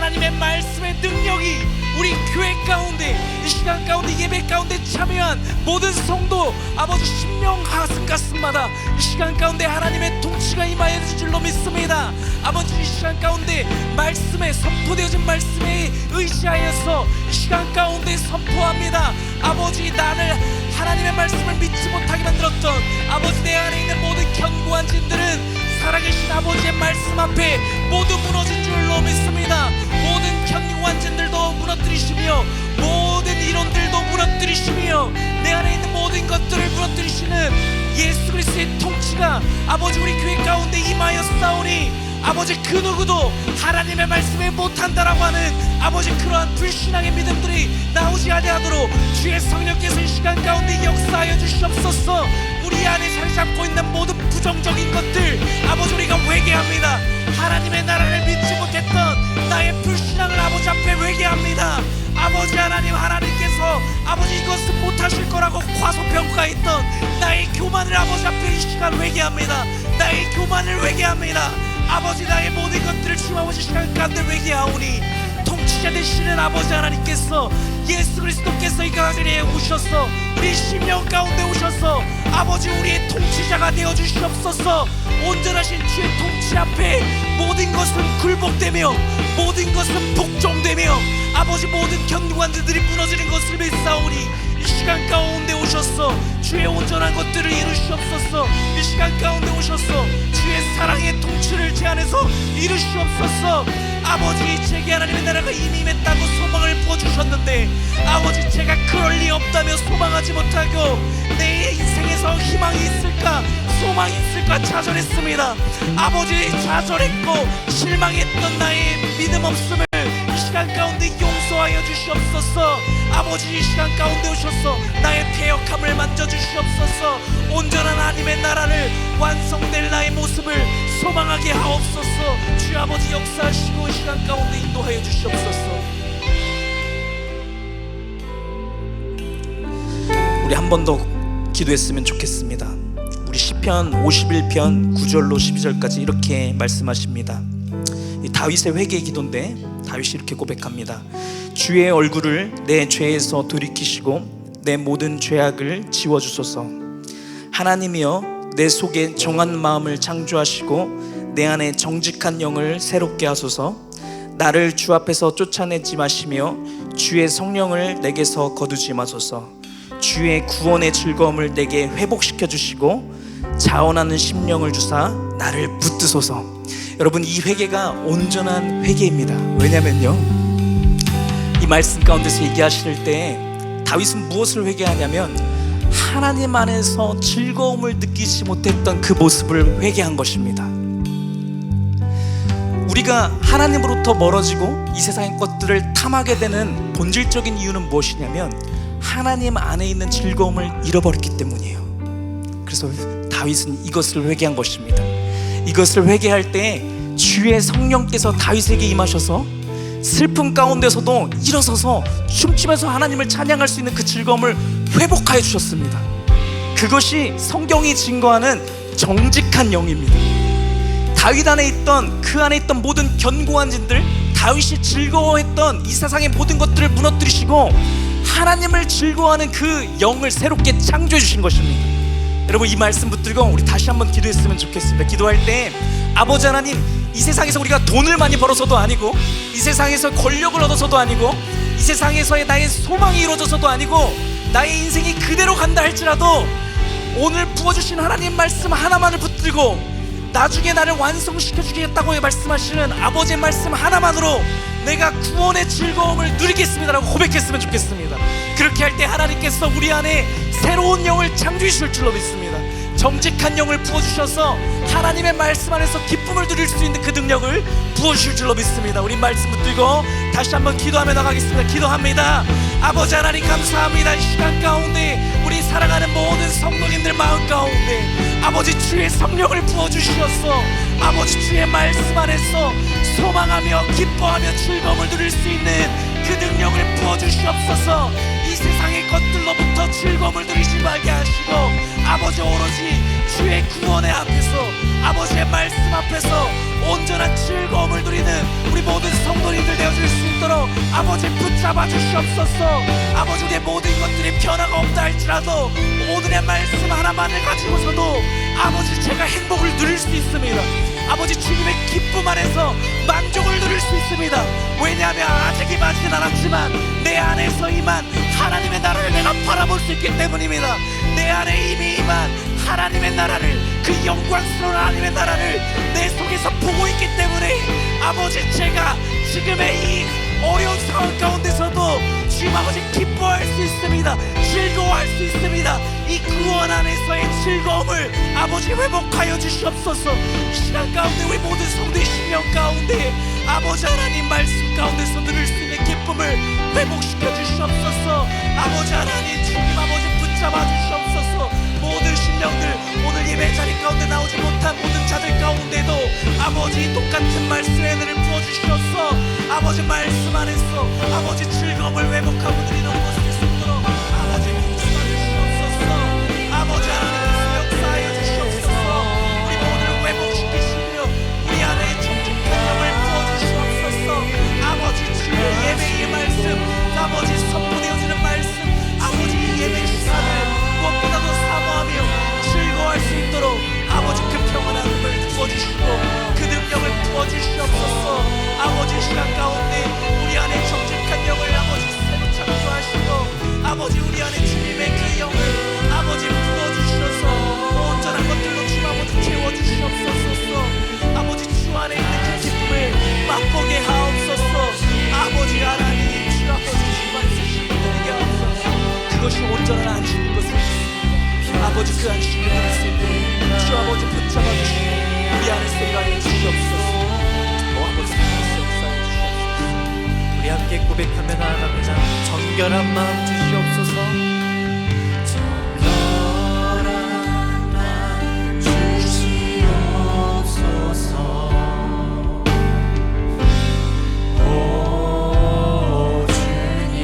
하나님의 말씀의 능력이 우리 교회 가운데, 이 시간 가운데, 예배 가운데 참여한 모든 성도 아버지 심령 가슴마다 이 시간 가운데 하나님의 통치가 임하여 주실 줄로 믿습니다. 아버지, 이 시간 가운데 말씀에 선포되어진 말씀에 의지하여서 이 시간 가운데 선포합니다. 아버지, 나를 하나님의 말씀을 믿지 못하게 만들었던 아버지, 내 안에 있는 모든 견고한 진들은 살아계신 아버지의 말씀 앞에 모두 무너진 줄로 믿습니다. 모든 견고한 진들도 무너뜨리시며 모든 이론들도 무너뜨리시며 내 안에 있는 모든 것들을 무너뜨리시는 예수 그리스도의 통치가 아버지 우리 교회 가운데 임하였사오니 아버지, 그 누구도 하나님의 말씀에 못한다라고 하는 아버지 그러한 불신앙의 믿음들이 나오지 아니하도록 주의 성령께서 이 시간 가운데 역사하여 주시옵소서. 우리 안에 자리 잡고 있는 모든 부정적인 것들 아버지 우리가 회개합니다. 하나님의 나라를 믿지 못했던 나의 불신앙을 아버지 앞에 회개합니다. 아버지 하나님, 하나님께서 아버지 이것은 못하실 거라고 과소평가했던 나의 교만을 아버지 앞에 이 시간 회개합니다. 나의 교만을 회개합니다. 아버지, 나의 모든 것들을 주 아버지 시간 가운데 회개하오니 통치자 되시는 아버지 하나님께서 예수 그리스도께서 이 가정에 오셔서 우리 심령 가운데 오셔서 아버지 우리의 통치자가 되어 주시옵소서. 온전하신 주의 통치 앞에 모든 것은 굴복되며 모든 것은 복종되며 아버지 모든 견고한 자들이 무너지는 것을 믿사오니 이 시간 가운데 오셔서 주의 온전한 것들을 이루시옵소서. 이 시간 가운데 오셔서 주의 사랑의 통치를 제 안에서 이루시옵소서. 아버지, 제게 하나님의 나라가 이미 임했다고 소망을 부어주셨는데 아버지, 제가 그럴 리 없다며 소망하지 못하고 내 인생에서 희망이 있을까 소망이 있을까 좌절했습니다. 아버지, 좌절했고 실망했던 나의 믿음 없음을 이 시간 가운데 용서하여 주시옵소서. 아버지, 이 시간 가운데 오셔서 나의 패역함을 만져주시옵소서. 온전한 하나님의 나라를 완성될 나의 모습을 소망하게 하옵소서. 주 아버지 역사하시고 이 시간 가운데 인도하여 주시옵소서. 우리 한 번 더 기도했으면 좋겠습니다. 우리 시편 51편 9절로 12절까지 이렇게 말씀하십니다. 이 다윗의 회개의 기도인데 다윗이 이렇게 고백합니다. 주의 얼굴을 내 죄에서 돌이키시고 내 모든 죄악을 지워주소서. 하나님이여, 내 속에 정한 마음을 창조하시고 내 안에 정직한 영을 새롭게 하소서. 나를 주 앞에서 쫓아내지 마시며 주의 성령을 내게서 거두지 마소서. 주의 구원의 즐거움을 내게 회복시켜 주시고 자원하는 심령을 주사 나를 붙드소서. 여러분, 이 회개가 온전한 회개입니다. 왜냐면요, 이 말씀 가운데서 얘기하실 때 다윗은 무엇을 회개하냐면 하나님 안에서 즐거움을 느끼지 못했던 그 모습을 회개한 것입니다. 우리가 하나님으로부터 멀어지고 이 세상의 것들을 탐하게 되는 본질적인 이유는 무엇이냐면 하나님 안에 있는 즐거움을 잃어버렸기 때문이에요. 그래서 다윗은 이것을 회개한 것입니다. 이것을 회개할 때 주의 성령께서 다윗에게 임하셔서 슬픔 가운데서도 일어서서 춤추면서 하나님을 찬양할 수 있는 그 즐거움을 회복하여 주셨습니다. 그것이 성경이 증거하는 정직한 영입니다. 다윗 안에 있던 그 안에 있던 모든 견고한 진들, 다윗이 즐거워했던 이 세상의 모든 것들을 무너뜨리시고 하나님을 즐거워하는 그 영을 새롭게 창조해 주신 것입니다. 여러분, 이 말씀 붙들고 우리 다시 한번 기도했으면 좋겠습니다. 기도할 때 아버지 하나님, 이 세상에서 우리가 돈을 많이 벌어서도 아니고 이 세상에서 권력을 얻어서도 아니고 이 세상에서의 나의 소망이 이루어져서도 아니고 나의 인생이 그대로 간다 할지라도 오늘 부어주신 하나님 말씀 하나만을 붙들고 나중에 나를 완성시켜 주겠다고 말씀하시는 아버지의 말씀 하나만으로 내가 구원의 즐거움을 누리겠습니다라고 고백했으면 좋겠습니다. 그렇게 할 때 하나님께서 우리 안에 새로운 영을 창조해 주실 줄로 믿습니다. 정직한 영을 부어주셔서 하나님의 말씀 안에서 기쁨을 누릴 수 있는 그 능력을 부어주실 줄로 믿습니다. 우리 말씀 붙들고 다시 한번 기도하며 나가겠습니다. 기도합니다. 아버지 하나님, 감사합니다. 이 시간 가운데 우리 사랑하는 모든 성도님들 마음 가운데 아버지 주의 성령을 부어주시어서 아버지 주의 말씀 안에서 소망하며 기뻐하며 즐거움을 누릴 수 있는 그 능력을 부어주시옵소서. 이 세상의 것들로부터 즐거움을 누리지 말게 하시고 아버지 오로지 주의 구원의 앞에서 아버지의 말씀 앞에서 온전한 즐거움을 누리는 우리 모든 성도님들 되어줄 수 있도록 아버지 붙잡아 주시옵소서. 아버지 우리의 모든 것들이 변화가 없다 할지라도 오늘의 말씀 하나만을 가지고서도 아버지 제가 행복을 누릴 수 있습니다. 아버지 주님의 기쁨 안에서 만족을 누릴 수 있습니다. 왜냐하면 아직 임하지는 않았지만 내 안에서 임한 하나님의 나라를 내가 바라볼 수 있기 때문입니다. 내 안에 이미 임한 하나님의 나라를, 그 영광스러운 하나님의 나라를 내 속에서 보고 있기 때문에 아버지 제가 지금의 이 어려운 상황 가운데서도 주님 아버지 기뻐할 수 있습니다. 즐거워할 수 있습니다. 이 구원 안에서의 즐거움을 아버지 회복하여 주시옵소서. 이 시간 가운데 우리 모든 성도의 심령 가운데 아버지 하나님 말씀 가운데서 누릴 수 있는 기쁨을 회복시켜 주시옵소서. 아버지 하나님 주님 아버지 붙잡아 주시옵소서. 모든 심령들 오늘 예배 자리 가운데 나오지 못한 모든 자들 가운데도 아버지 똑같은 말씀의 은혜를 부어주셔서 아버지 말씀 안에서 아버지 즐거움을 회복하고 누리는 모습을 수 있도록 아버지 붙잡아 주시옵소서. 아버지 하나님 역사하여 주시옵소서. 우리 모두를 회복시키시며 우리 안에 정직한 영을 부어주시옵소서. 아버지 주의 예배의 말씀 아버지 선포되어지는 말씀 아버지 예배 시간을 무엇보다도 사모하며 즐거워할 수 있도록 아버지 그 평안한 힘을 부어주시고 그 능력을 부어주시옵소서. 아버지 시간 가운데 우리 안에 정직한 영을 아버지 새로 창조하시고 아버지 우리 안에 주님의 그 영을 아버지 부어주셔서 온전한 것들로 주 아버지 채워주시옵소서. 아버지 주 안에 있는 그 기쁨을 맛보게 하옵소서. 아버지 하나님 주 아버지 주만 쓰시고 드리게 하옵소서. 그것이 온전한 안식인 것을 아버지 그 안식을 누릴 수 있도록 주 아버지 붙잡아 주시고 우리 안에서 일하여 주시옵소서. 아버지 역사해 주시옵소서. 우리 함께 고백하며 나아갑니다. 정결한 마음 주시옵소서. 정결한 마음 주시옵소서. 오 주님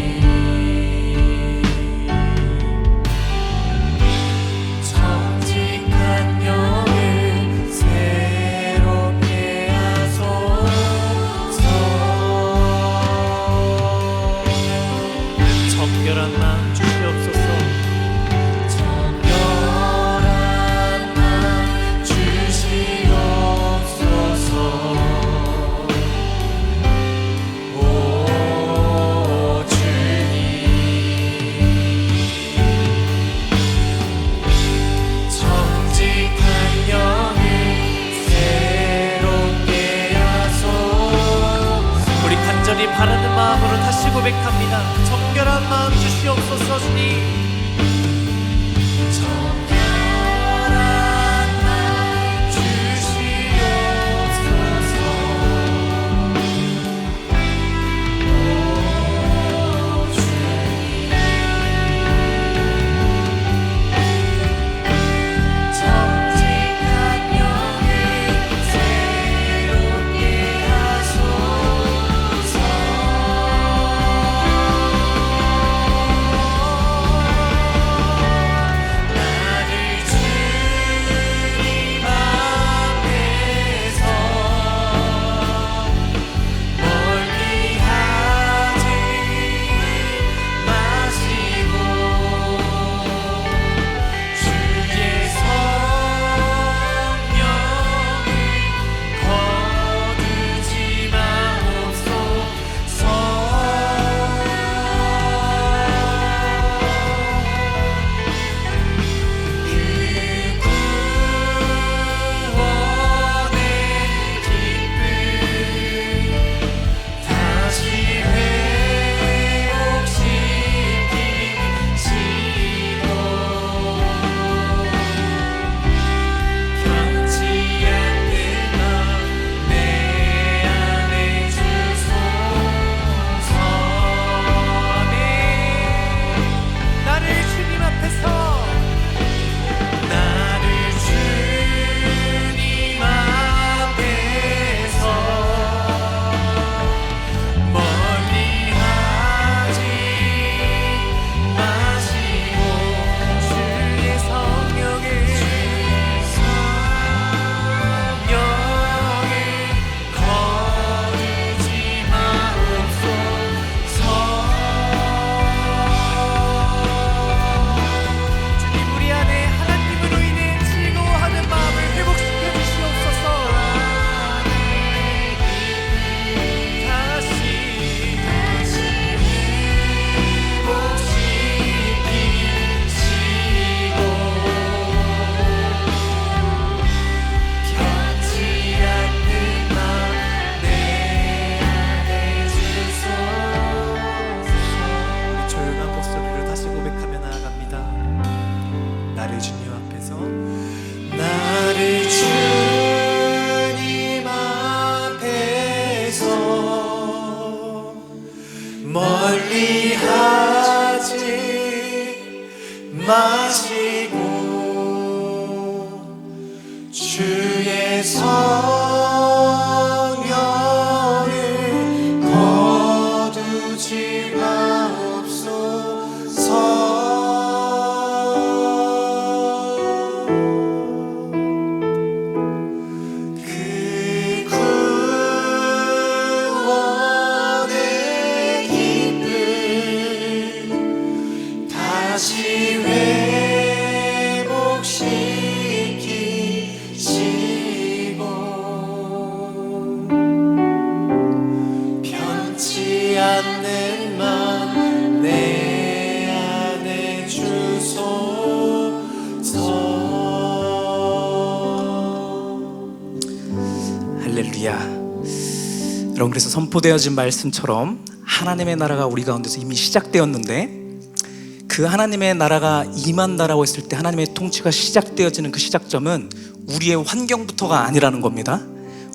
정직한 영을 새롭게 하소서. 정결한 마음 주시옵소서. 정결한 마음 주시옵소서. 오 주님 정직한 영을 새롭게 하소서. 우리 간절히 바라는 마음으로 다시 고백합니다. 정결한 마음 주시옵소서. 주님 정결한 마음 주시옵소서. 오 주님 정직한 영을 새롭게 하소서. 할렐루야. 여러분, 그래서 선포되어진 말씀처럼 하나님의 나라가 우리 가운데서 이미 시작되었는데, 그 하나님의 나라가 임한다라고 했을 때 하나님의 통치가 시작되어지는 그 시작점은 우리의 환경부터가 아니라는 겁니다.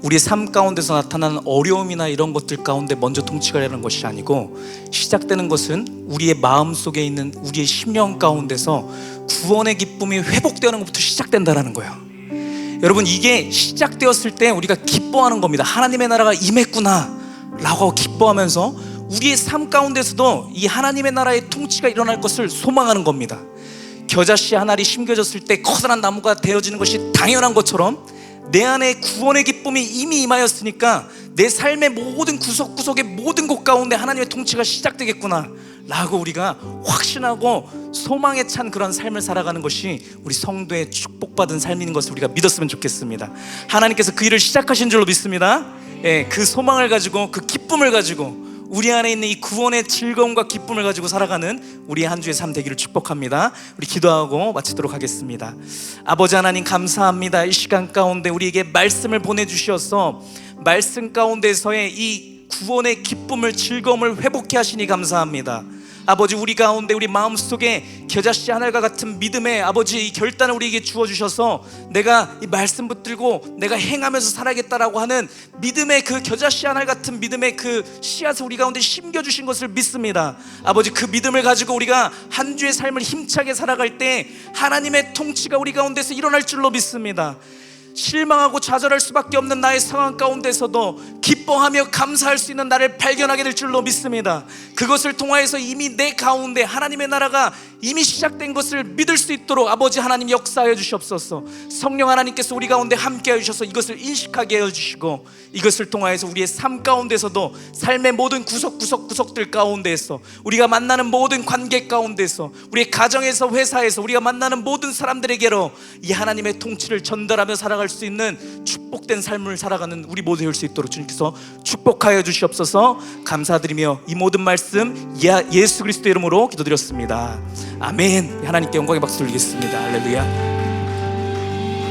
우리의 삶 가운데서 나타나는 어려움이나 이런 것들 가운데 먼저 통치가 되는 것이 아니고, 시작되는 것은 우리의 마음속에 있는 우리의 심령 가운데서 구원의 기쁨이 회복되는 것부터 시작된다는 거예요. 여러분, 이게 시작되었을 때 우리가 기뻐하는 겁니다. 하나님의 나라가 임했구나 라고 기뻐하면서 우리의 삶 가운데서도 이 하나님의 나라의 통치가 일어날 것을 소망하는 겁니다. 겨자씨 한 알이 심겨졌을 때 커다란 나무가 되어지는 것이 당연한 것처럼 내 안에 구원의 기쁨이 이미 임하였으니까 내 삶의 모든 구석구석의 모든 곳 가운데 하나님의 통치가 시작되겠구나 라고 우리가 확신하고 소망에 찬 그런 삶을 살아가는 것이 우리 성도의 축복받은 삶인 것을 우리가 믿었으면 좋겠습니다. 하나님께서 그 일을 시작하신 줄로 믿습니다. 그 소망을 가지고, 그 기쁨을 가지고, 우리 안에 있는 이 구원의 즐거움과 기쁨을 가지고 살아가는 우리 한 주의 삶 되기를 축복합니다. 우리 기도하고 마치도록 하겠습니다. 아버지 하나님, 감사합니다. 이 시간 가운데 우리에게 말씀을 보내주셔서 말씀 가운데서의 이 구원의 기쁨을, 즐거움을 회복해 하시니 감사합니다. 아버지, 우리 가운데 우리 마음속에 겨자씨 하늘과 같은 믿음의 아버지 이 결단을 우리에게 주어주셔서 내가 이 말씀 붙들고 내가 행하면서 살아야겠다라고 하는 믿음의 그 겨자씨 하늘 같은 믿음의 그 씨앗을 우리 가운데 심겨주신 것을 믿습니다. 아버지, 그 믿음을 가지고 우리가 한 주의 삶을 힘차게 살아갈 때 하나님의 통치가 우리 가운데서 일어날 줄로 믿습니다. 실망하고 좌절할 수밖에 없는 나의 상황 가운데서도 기뻐하며 감사할 수 있는 나를 발견하게 될 줄로 믿습니다. 그것을 통하여서 이미 내 가운데 하나님의 나라가 이미 시작된 것을 믿을 수 있도록 아버지 하나님 역사하여 주시옵소서. 성령 하나님께서 우리 가운데 함께하여 주셔서 이것을 인식하게 하여 주시고, 이것을 통하여서 우리의 삶 가운데서도 삶의 모든 구석들 가운데에서, 우리가 만나는 모든 관계 가운데서, 우리의 가정에서, 회사에서 우리가 만나는 모든 사람들에게로 이 하나님의 통치를 전달하며 살아갈 수 있는 축복된 삶을 살아가는 우리 모두 될 수 있도록 주님께서 축복하여 주시옵소서. 감사드리며 이 모든 말씀 예수 그리스도의 이름으로 기도드렸습니다. 아멘. 하나님께 영광의 박수 드리겠습니다. 할렐루야.